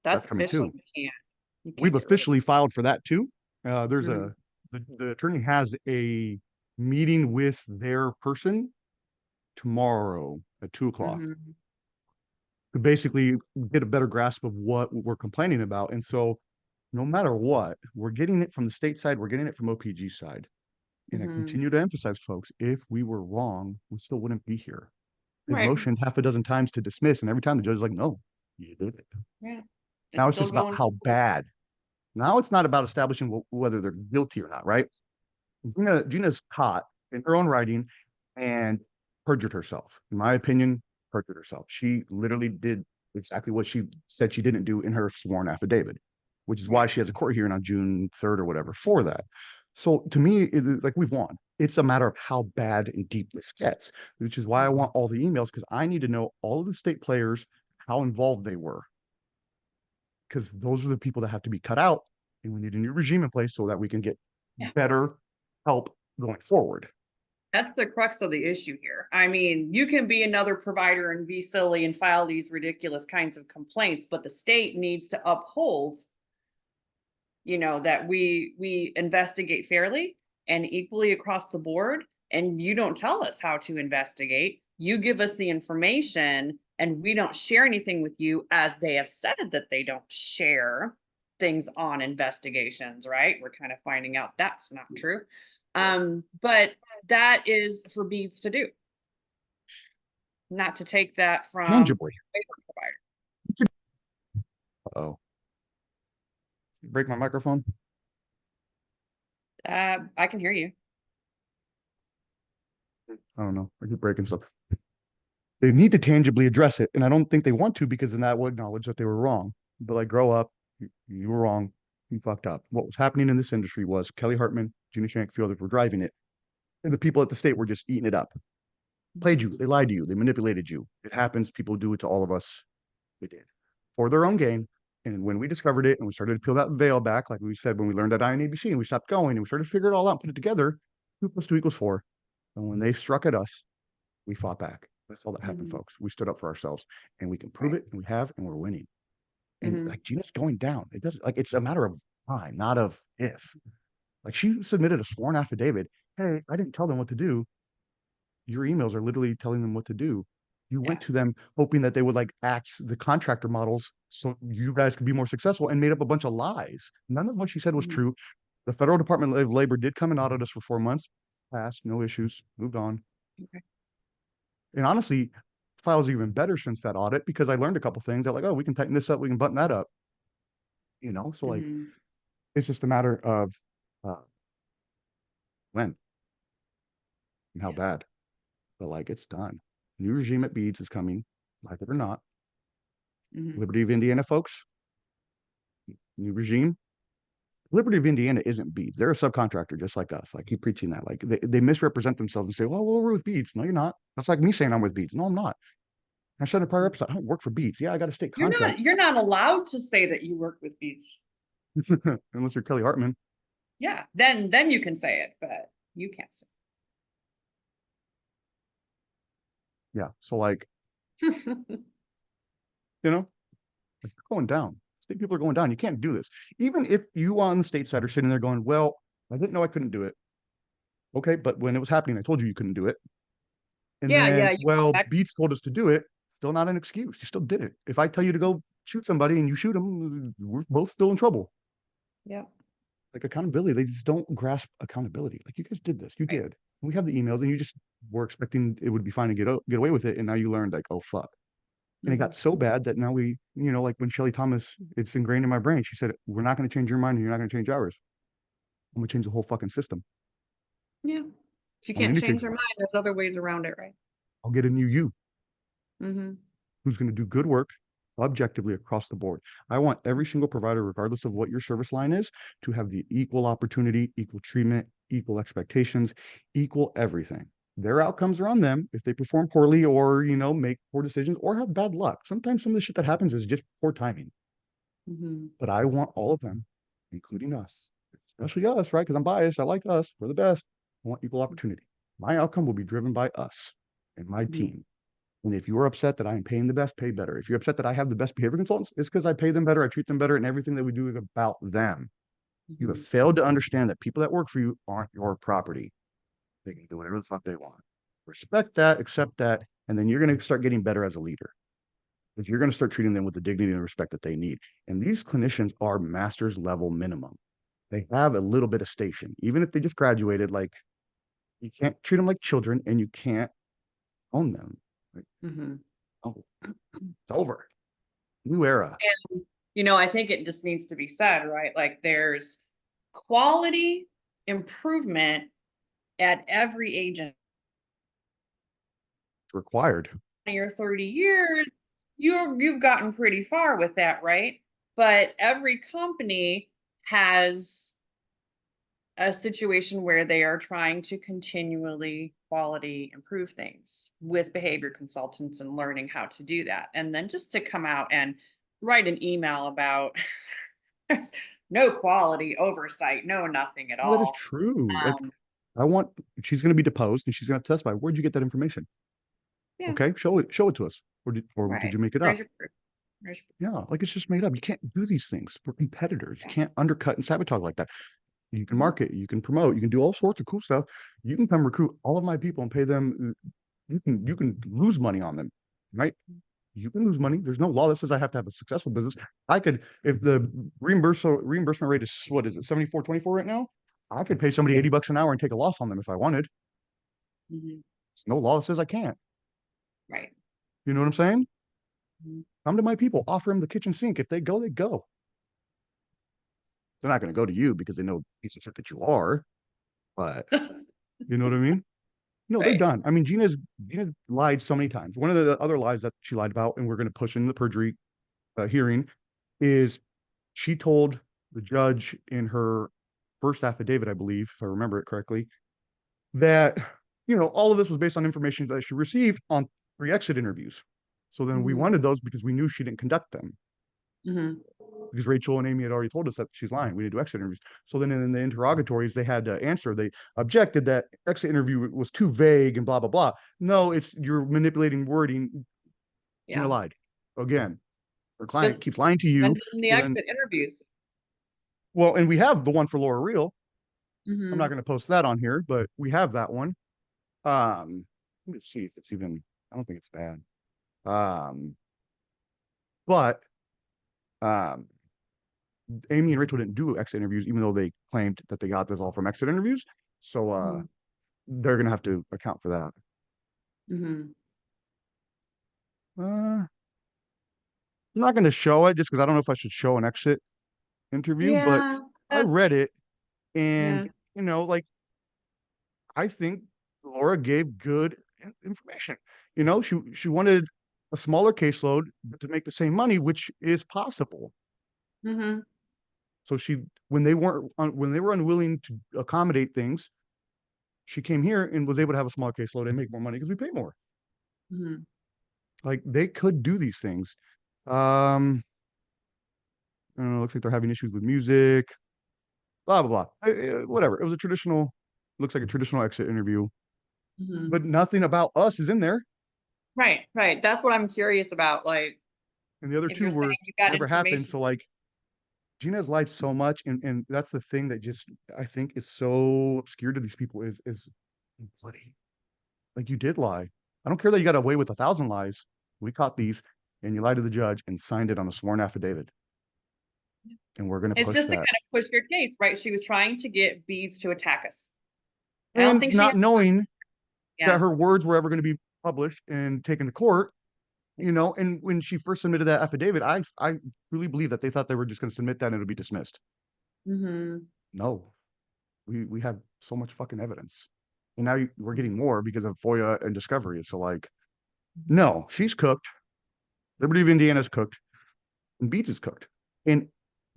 that's that's coming official. too. You We've can't get rid of officially filed for that too. There's it. the attorney has a meeting with their person tomorrow at 2 o'clock Mm-hmm. to basically get a better grasp of what we're complaining about. And so no matter what, we're getting it from the state side, we're getting it from OPG side. And I Mm-hmm. continue to emphasize, folks, if we were wrong, we still wouldn't be here. They've Right. motioned half a dozen times to dismiss, and every time the judge is like, no, you did it. Yeah. Now It's it's still just about going how forward. bad. Now it's not about establishing whether they're guilty or not, right? Gina's caught in her own writing and perjured herself. In my opinion, perjured herself. She literally did exactly what she said she didn't do in her sworn affidavit, which is why Yeah. she has a court hearing on June 3rd or whatever for that. So to me, like we've won. It's a matter of how bad and deep this gets, which is why I want all the emails because I need to know all of the state players, how involved they were, because those are the people that have to be cut out. And we need a new regime in place so that we can get Yeah. better help going forward. That's the crux of the issue here. I mean, you can be another provider and be silly and file these ridiculous kinds of complaints, but the state needs to uphold, that we investigate fairly and equally across the board. And you don't tell us how to investigate. You give us the information and we don't share anything with you, as they have said that they don't share things on investigations, right? We're kind of finding out that's not true. But that is for Beads to do, not to take that from Tangibly. paper provider. Oh, break my microphone. I can hear you. I don't know. I keep breaking stuff. They need to tangibly address it, and I don't think they want to because then that will acknowledge that they were wrong. But like, grow up. You were wrong. You fucked up. What was happening in this industry was Kelly Hartman, Gina Shankfield were driving it, and the people at the state were just eating it up. Played you. They lied to you. They manipulated you. It happens. People do it to all of us. They did for their own gain. And when we discovered it and we started to peel that veil back, like we said, when we learned at INABC and we stopped going and we started to figure it all out, put it together, 2 + 2 = 4. And when they struck at us, we fought back. That's all that happened, Mhm. folks. We stood up for ourselves and we can prove Right. it and we have and we're winning. And Mhm. like Gina's going down. It doesn't like it's a matter of time, not of if. Like she submitted a sworn affidavit. Hey, I didn't tell them what to do. Your emails are literally telling them what to do. You Yeah. went to them hoping that they would like axe the contractor models so you guys could be more successful and made up a bunch of lies. None of what she said was Mhm. true. The Federal Department of Labor did come and audit us for 4 months, passed, no issues, moved on. Okay. And honestly, files even better since that audit because I learned a couple things that like, oh, we can tighten this up, we can button that up, So like, Mhm. it's just a matter of uh, when and how Yeah. bad. But like, it's done. New regime at Beads is coming, like it or not. Mhm. Liberty of Indiana, folks. New regime. Liberty of Indiana isn't Beads. They're a subcontractor just like us. Like keep preaching that. Like they misrepresent themselves and say, well, we're with Beads. No, you're not. That's like me saying I'm with Beads. No, I'm not. I said in a prior Mhm. episode, I don't work for Beads. Yeah, I got a state You're contract. not allowed to say that you work with Beats. Unless you're Kelly Hartman. Yeah, then you can say it, but you can't say Yeah. So like, it. like going down. State people are going down. You can't do this. Even if you on the state side are sitting there going, well, I didn't know I couldn't do it. Okay, but when it was happening, I told you you couldn't do it. And Yeah, then, yeah, you well, back. Beats told us to do it. Still not an excuse. You still did it. If I tell you to go shoot somebody and you shoot them, we're both still in trouble. Yep. Like accountability, they just don't grasp accountability. Like you guys did this. You Right. did. We have the emails and you just were expecting it would be fine to get away with it. And now you learned like, oh, fuck. And it got Mhm. so bad that now like when Shelly Thomas, it's ingrained in my brain. She said, we're not going to change your mind and you're not going to change ours. I'm going to change the whole fucking system. Yeah. If you I don't can't need to change change their mine. mind, there's other ways around it, right? I'll get a new you Mhm. who's going to do good work objectively across the board. I want every single provider, regardless of what your service line is, to have the equal opportunity, equal treatment, equal expectations, equal everything. Their outcomes are on them if they perform poorly or, make poor decisions or have bad luck. Sometimes some of the shit that happens is just poor timing. Mhm. But I want all of them, including us, especially us, right? Because I'm biased. I like us. We're the best. I want equal opportunity. My outcome will be driven by us and my Mhm. team. And if you're upset that I am paying the best, pay better. If you're upset that I have the best behavior consultants, it's because I pay them better, I treat them better, and everything that we do is about them. You have Mhm. failed to understand that people that work for you aren't your property. They can do whatever the fuck they want. Respect that, accept that, and then you're going to start getting better as a leader. If you're going to start treating them with the dignity and respect that they need. And these clinicians are master's level minimum. They have a little bit of station, even if they just graduated. Like you can't treat them like children, and you can't own them. Like, Mhm. oh, it's over. New era. And, I think it just needs to be said, right? Like there's quality improvement at every agent It's required. 20 or 30 years, you've gotten pretty far with that, right? But every company has a situation where they are trying to continually quality improve things with behavior consultants and learning how to do that. And then just to come out and write an email about no quality oversight, no nothing at No, that is all. true. Like, Um, I want, she's going to be deposed and she's going to testify. Where'd you get that information? yeah, Okay, show it to us. Or did right. you make it Where's up? your proof? Where's your Yeah, like it's just made up. You can't do these things. We're competitors. You proof? can't undercut and sabotage like that. You can Yeah. Mhm. market, you can promote, you can do all sorts of cool stuff. You can come recruit all of my people and pay them. You can lose money on them, right? You can lose money. There's no law that says I have to have a successful business. I could, if the reimbursement rate is what is it, 74.24 right now? I could pay somebody $80 an hour and take a loss on them if I wanted. Mhm. There's no law that says I can't. Right. You know what I'm saying? Mhm. Come to my people, offer them the kitchen sink. If they go, they go. They're not going to go to you because they know the piece of shit that you are, but you know what I mean? No, they're Right. done. I mean, Gina lied so many times. One of the other lies that she lied about, and we're going to push in the perjury hearing, is she told the judge in her first affidavit, I believe, if I remember it correctly, that all of this was based on information that she received on three exit interviews. So then we Mhm. wanted those because we knew she didn't conduct them. Mhm. Because Rachel and Amy had already told us that she's lying. We didn't do exit interviews. So then in the interrogatories, they had to answer. They objected that exit interview was too vague and blah, blah, blah. No, it's you're manipulating wording. Gina Yeah. lied. Again, her client keeps Just lying to send you. them the So then, exit interviews. well, and we have the one for Laura Real. I'm not Mhm. going to post that on here, but we have that one. Let me see if it's even, I don't think it's bad. Um, but um, Amy and Rachel didn't do exit interviews, even though they claimed that they got this all from exit interviews. So Mhm. they're gonna have to account for that. Mhm. I'm not gonna show it just because I don't know if I should show an exit interview, but Yeah, I read that's it and yeah. like I think Laura gave good information. She wanted a smaller caseload but to make the same money, which is possible. Mhm. So when they were unwilling to accommodate things, she came here and was able to have a small caseload and make more money because we pay more. Mhm. Like they could do these things. Um, I don't know, looks like they're having issues with music, blah blah blah. Whatever. It was a traditional, looks like a traditional exit interview, Mhm. but nothing about us is in there. Right, right. That's what I'm curious about. Like, And the other if two you're saying were you got never happened. information. So like Gina's lied so much, and that's the thing that just I think is so obscure to these people is bloody. Like you did lie. I don't care that you got away with 1,000 lies. We caught these, and you lied to the judge and signed it on a sworn affidavit. And we're going to It's push just to that. kind of push your case, right? She was trying to get beads to attack us. I don't And think she not had knowing that yeah. her words were ever going to be published and taken to court, and when she first submitted that affidavit, I truly believe that they thought they were just going to submit that and it'll be dismissed. Mhm. No, we have so much fucking evidence. And now we're getting more because of FOIA and discovery. So like, no, she's cooked. Liberty of Indiana's cooked and Beats is cooked. And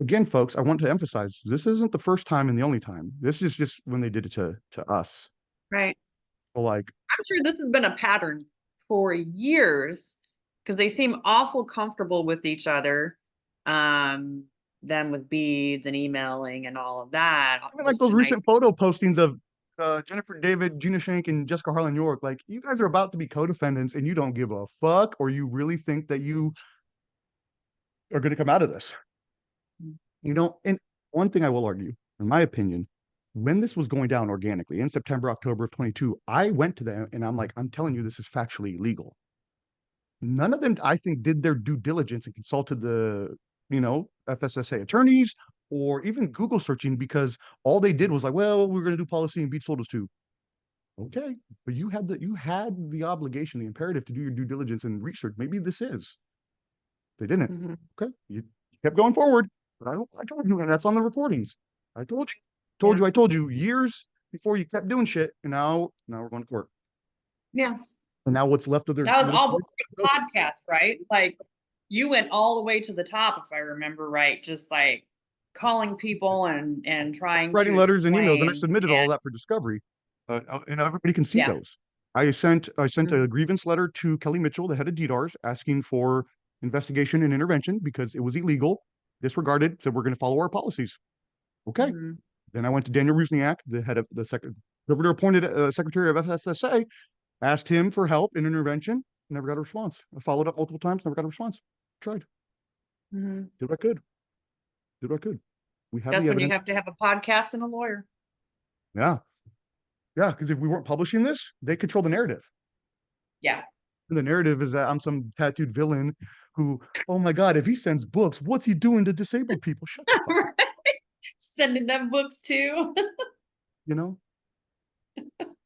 again, folks, I want to emphasize this isn't the first time and the only time. This is just when they did it to us. Right. So like, I'm sure this has been a pattern for years because they seem awful comfortable with each other. Um, them with beads and emailing and all of that. even like Just those a nice recent photo postings of Jennifer David, Gina Shank, and Jessica Harlan York. Like, you guys are about to be co-defendants and you don't give a fuck, or you really think that you are going to come out of this. And one thing I will argue, in my opinion, when this was going down organically in September, October of 22, I went to them and I'm like, I'm telling you, this is factually illegal. None of them, I think, did their due diligence and consulted the, FSSA attorneys or even Google searching because all they did was like, well, we're going to do policy and beat sold us to. Okay, but you had the obligation, the imperative to do your due diligence and research. Maybe this is. They didn't. Mhm. Okay, you kept going forward. But I told you, and that's on the recordings. I told you, Yeah. I told you years before you kept doing shit, and now we're going to court. Yeah. And now what's left of their That was little all before the podcast, right? Like you went all the way to the top, if I remember right, just like calling people and trying writing to letters and emails, and I explain. submitted all And that for discovery, and everybody can see yeah. those. I sent a Mhm. grievance letter to Kelly Mitchell, the head of DDARS, asking for investigation and intervention because it was illegal, disregarded. Said we're going to follow our policies. Okay. Mhm. Then I went to Daniel Rusniak, the head of the governor appointed secretary of FSSA, asked him for help and intervention. Never got a response. I followed up multiple times, never got a response. Tried. Mhm. Did what I could. Did what I could. We have That's the when you evidence. have to have a podcast and a lawyer. Yeah. Yeah. Because if we weren't publishing this, they control the narrative. Yeah. And the narrative is that I'm some tattooed villain who, oh my God, if he sends books, what's he doing to disabled people? Shut the fuck up. Sending them books too. You know?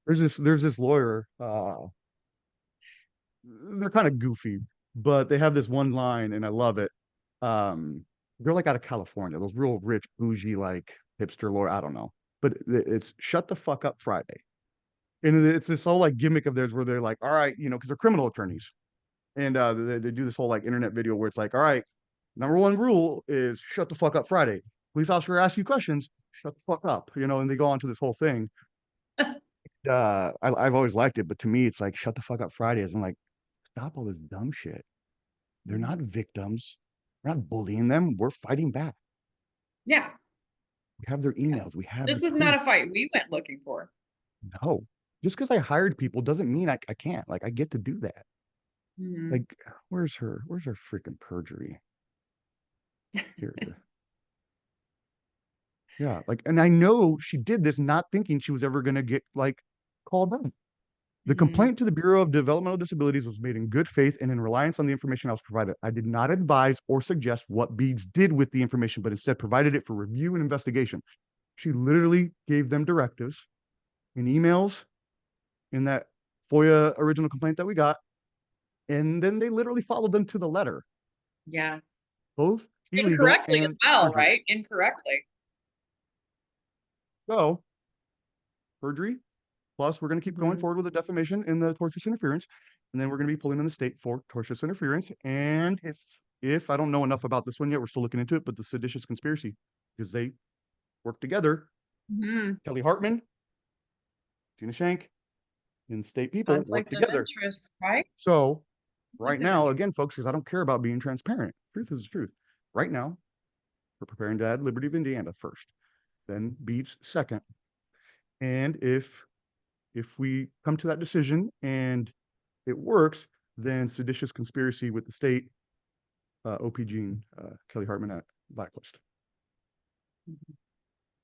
There's this lawyer, they're kind of goofy, but they have this one line and I love it. They're like out of California, those real rich, bougie, like hipster lawyer. I don't know. But it's shut the fuck up Friday. And it's this whole like gimmick of theirs where they're like, all right, because they're criminal attorneys. And they do this whole like internet video where it's like, all right, number one rule is shut the fuck up Friday. Police officer asks you questions, shut the fuck up, and they go on to this whole thing. I've always liked it, but to me, it's like shut the fuck up Friday. Isn't like stop all this dumb shit. They're not Mhm. victims. We're not bullying them. We're fighting back. Yeah. We have their Yeah. emails. We have This the was not proof. a fight we went looking for. No, just because I hired people doesn't mean I can't. Like I get to do that. Mhm. Like where's her freaking perjury here? Yeah, like, and I know she did this not thinking she was ever going to get like called in. The Mhm. complaint to the Bureau of Developmental Disabilities was made in good faith and in reliance on the information I was provided. I did not advise or suggest what Beads did with the information, but instead provided it for review and investigation. She literally gave them directives in emails in that FOIA original complaint that we got, and then they literally followed them to the letter, Yeah. both illegal Incorrectly as and well, perjury. right? Incorrectly. So, perjury. Plus, we're going to keep going Mhm. forward with the defamation and the tortious interference, and then we're going to be pulling in the state for tortious interference. And if I don't know enough about this one yet, we're still looking into it. But the seditious conspiracy, because they work together. Mhm. Kelly Hartman, Gina Shank, and state people work Conflict of together. interest, right? So right Conflict of now, interest. again, folks, because I don't care about being transparent. Truth is the truth. Right now, we're preparing to add Liberty of Indiana first, then Beats second. And if we come to that decision and it works, then seditious conspiracy with the state, OPG and Kelly Hartman at blacklist. Mhm.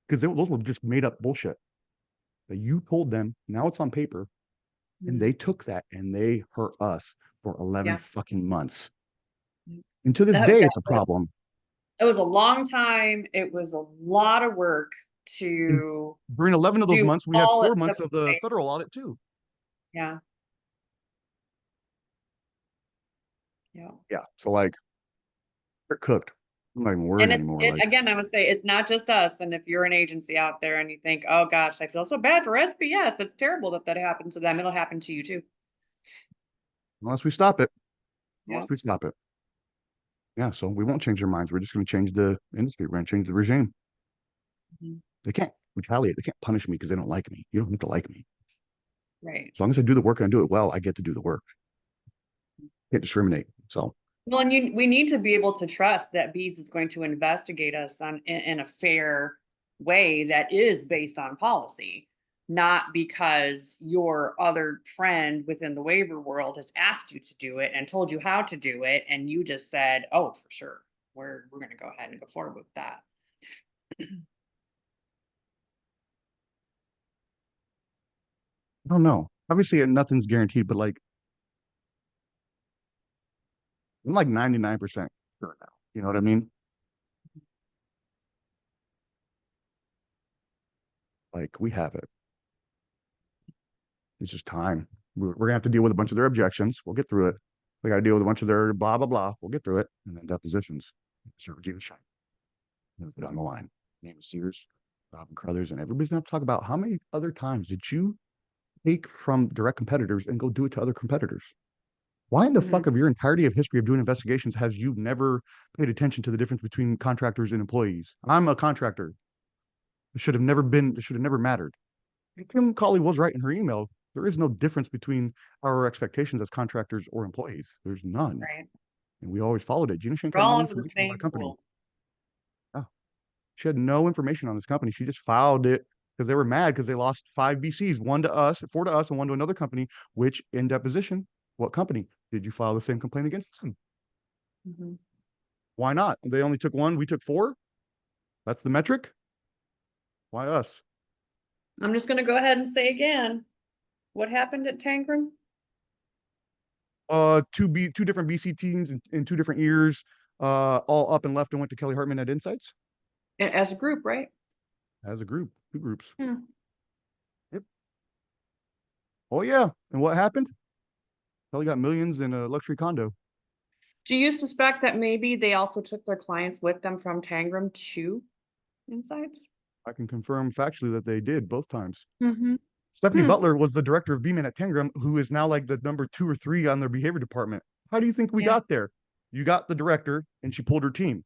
Because those were just made up bullshit that you told them. Now it's on paper. And Mhm. they took that and they hurt us for 11 Yeah. fucking months. And to this That day, yeah, it's a problem. it was a long time. It was a lot of work And to during 11 of those do months, we had all that 4 months stuff of at the the same. federal audit too. Yeah. Yeah. Yeah. So like they're cooked. I'm not even worried And it's anymore. it Like, again, I would say it's not just us. And if you're an agency out there and you think, oh gosh, I feel so bad for SBS, that's terrible that that happened to them. It'll happen to you too. unless we stop it, Yeah. unless we stop it. Yeah. So we won't change their minds. We're just going to change the industry. We're going to change the regime. Mhm. They can't retaliate. They can't punish me because they don't like me. You don't have to like me. Right. As long as I do the work and I do it well, I get to do the work. Can't discriminate. So Well, and we need to be able to trust that Beads is going to investigate us in a fair way that is based on policy, not because your other friend within the waiver world has asked you to do it and told you how to do it, and you just said, "Oh, for sure, we're going to go ahead and go forward with that." I don't know. Obviously, nothing's guaranteed, but like I'm like 99% sure now. You know what I mean? Like we have it. It's just time. We're gonna have to deal with a bunch of their objections. We'll get through it. We got to deal with a bunch of their blah blah blah. We'll get through it, and then depositions. Sir Regina Shine. Down the line. Name is Sears. Bob Crothers, and everybody's gonna have to talk about how many other times did you take from direct competitors and go do it to other competitors? Why in the Mhm. fuck of your entirety of history of doing investigations has you never paid attention to the difference between contractors and employees? I'm a contractor. It should have never mattered. Kim Colley was right in her email. There is no difference between our expectations as contractors or employees. There's none. Right. And we always followed it. Gina Shank We're had all no under the information on my same company. rule. Oh, she had no information on this company. She just filed it because they were mad because they lost 5 BCs, one to us, 4 to us, and one to another company, which in deposition, what company? Did you file the same complaint against them? Mhm. Why not? They only took one, we took 4. That's the metric. Why us? I'm just gonna go ahead and say again, what happened at Tangram? Two different BC teams in 2 different years, all up and left and went to Kelly Hartman at Insights As a group, right? as a group, 2 groups. Hmm. Yep. Oh yeah. And what happened? Kelly got millions in a luxury condo. Do you suspect that maybe they also took their clients with them from Tangram to Insights? I can confirm factually that they did both times. Mm-hmm. Stephanie Hmm. Butler was the director of BMAN at Tangram, who is now like the number 2 or 3 on their behavior department. How do you think we Yeah. got there? You got the director and she pulled her team.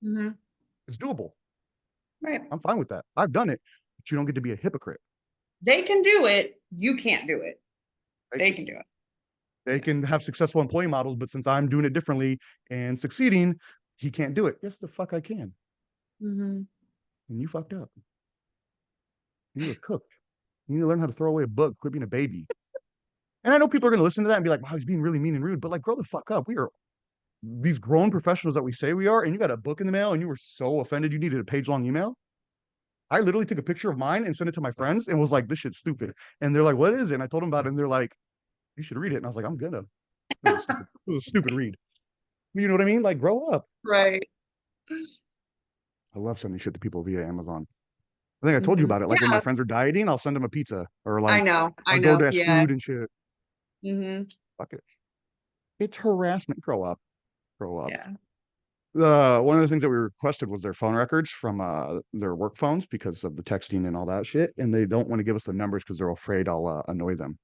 Mm-hmm. It's doable. Right. I'm fine with that. I've done it, but you don't get to be a hypocrite. They can do it. You can't do it. They They can, can do it. they Yeah. can have successful employee models, but since I'm doing it differently and succeeding, he can't do it. Yes, the fuck I can. Mm-hmm. And you fucked up. And you were cooked. You need to learn how to throw away a book, quit being a baby. And I know people are going to listen to that and be like, wow, he's being really mean and rude. But like, grow the fuck up. We are these grown professionals that we say we are, and you got a book in the mail and you were so offended you needed a page-long email. I literally took a picture of mine and sent it to my friends and was like, this shit's stupid. And they're like, what is it? And I told them about it, and they're like, you should read it. And I was like, I'm gonna. It was a stupid read. You know what I mean? Like, grow up. Right. I love sending shit to people via Amazon. I think I told you Mm-hmm. about it. Like when my Yeah, friends are dieting, I'll send them a pizza or I like know. I a know. DoorDash Yeah. food and shit. Mm-hmm. Fuck it. It's harassment. Grow up. Grow up. Yeah. One of the things that we requested was their phone records from their work phones because of the texting and all that shit, and they don't want to give us the numbers because they're afraid I'll annoy them.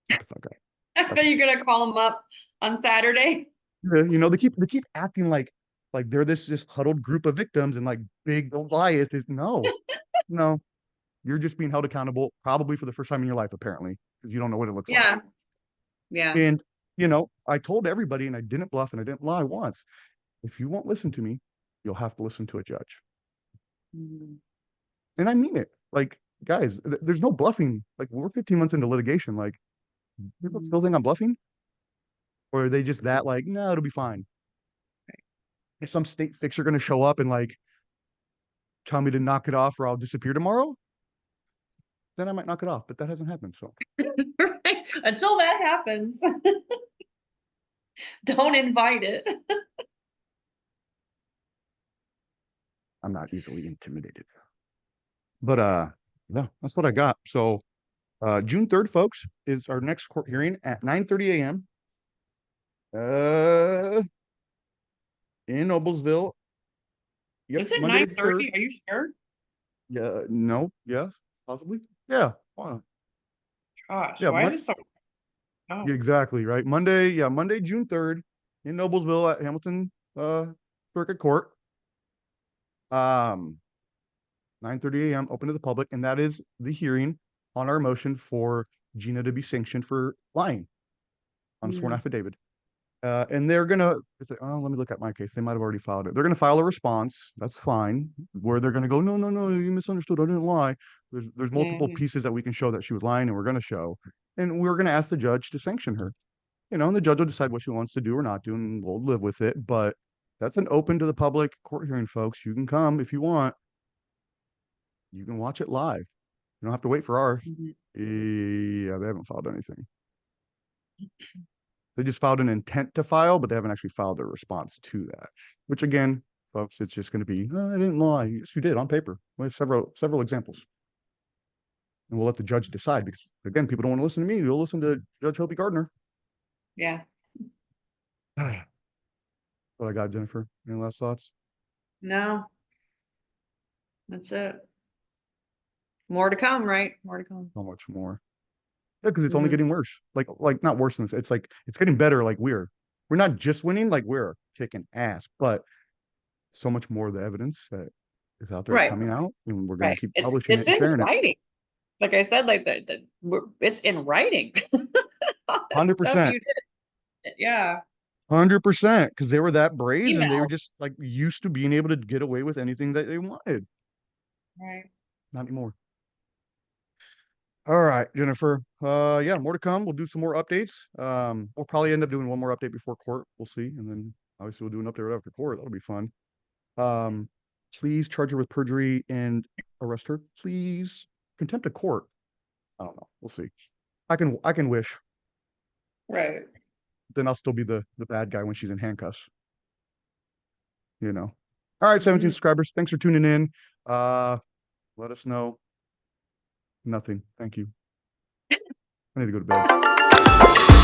Get the fuck out. I That's thought you're gonna call them up on Saturday. you know they keep acting like they're this just huddled group of victims and like big Goliath is no, you're just being held accountable probably for the first time in your life apparently because you don't know what it looks like. Yeah. Yeah. And I told everybody and I didn't bluff and I didn't lie once. If you won't listen to me, you'll have to listen to a judge. Mhm. And I mean it. Like, guys, there's no bluffing. Like, we're 15 months into litigation. Like, people Mhm. still think I'm bluffing, or are they just that like, no, it'll be fine? Is some state fixer going to show up and like tell me to knock it off, or I'll disappear tomorrow? Then I might knock it off, but that hasn't happened. So Right. Until that happens, don't invite it. I'm not easily intimidated. But yeah, that's what I got. So June 3rd, folks, is our next court hearing at 9:30 a.m. Uh, in Noblesville. Yep, Is it Monday the 3rd. 9:30? Are you sure? Yeah, no, yes, possibly. Yeah, Gosh, yeah, why is it so? Oh. exactly, right. Monday, June 3rd in Noblesville at Hamilton Circuit Court. 9:30 a.m. open to the public, and that is the hearing on our motion for Gina to be sanctioned for lying on a sworn Mhm. affidavit. And they're gonna say, oh, let me look at my case. They might have already filed it. They're gonna file a response. That's fine. Where they're gonna go, no, no, no, you misunderstood. I didn't lie. There's multiple Mhm. pieces that we can show that she was lying, and we're gonna show. And we're gonna ask the judge to sanction her. And the judge will decide what she wants to do or not do, and we'll live with it. But that's an open to the public court hearing, folks. You can come if you want. You can watch it live. You don't have to wait for ours. Mhm. Yeah, they haven't filed anything. They just filed an intent to file, but they haven't actually filed their response to that. Which again, folks, it's just going to be, oh, I didn't lie. Yes, you did on paper. We have several examples, and we'll let the judge decide because again, people don't want to listen to me. You'll listen to Judge Hobie Gardner. Yeah. What I got, Jennifer. Any last thoughts? No, that's it. More to come, right? More to come. So much more. Yeah, because it's only Mhm. getting worse. Like not worse than this. It's like it's getting better. Like we're not just winning, like we're kicking ass, but so much more of the evidence that is out there is Right, coming out, and we're gonna right. keep It publishing it it's and in sharing it. writing. Like I said, like it's in writing. All this stuff 100%. you did. Yeah. 100%. Because they were that brazen. They were Email. just like used to being able to get away with anything that they wanted. Right. Not anymore. All right, Jennifer. Yeah, more to come. We'll do some more updates. We'll probably end up doing one more update before court. We'll see. And then obviously we'll do an update right after court. That'll be fun. Um, please charge her with perjury and arrest her. Please. Contempt of court. I don't know. We'll see. I can wish. Right. Then I'll still be the bad guy when she's in handcuffs. You know. All right, 17 Mhm. subscribers. Thanks for tuning in. Let us know. Nothing. Thank you. I need to go to bed.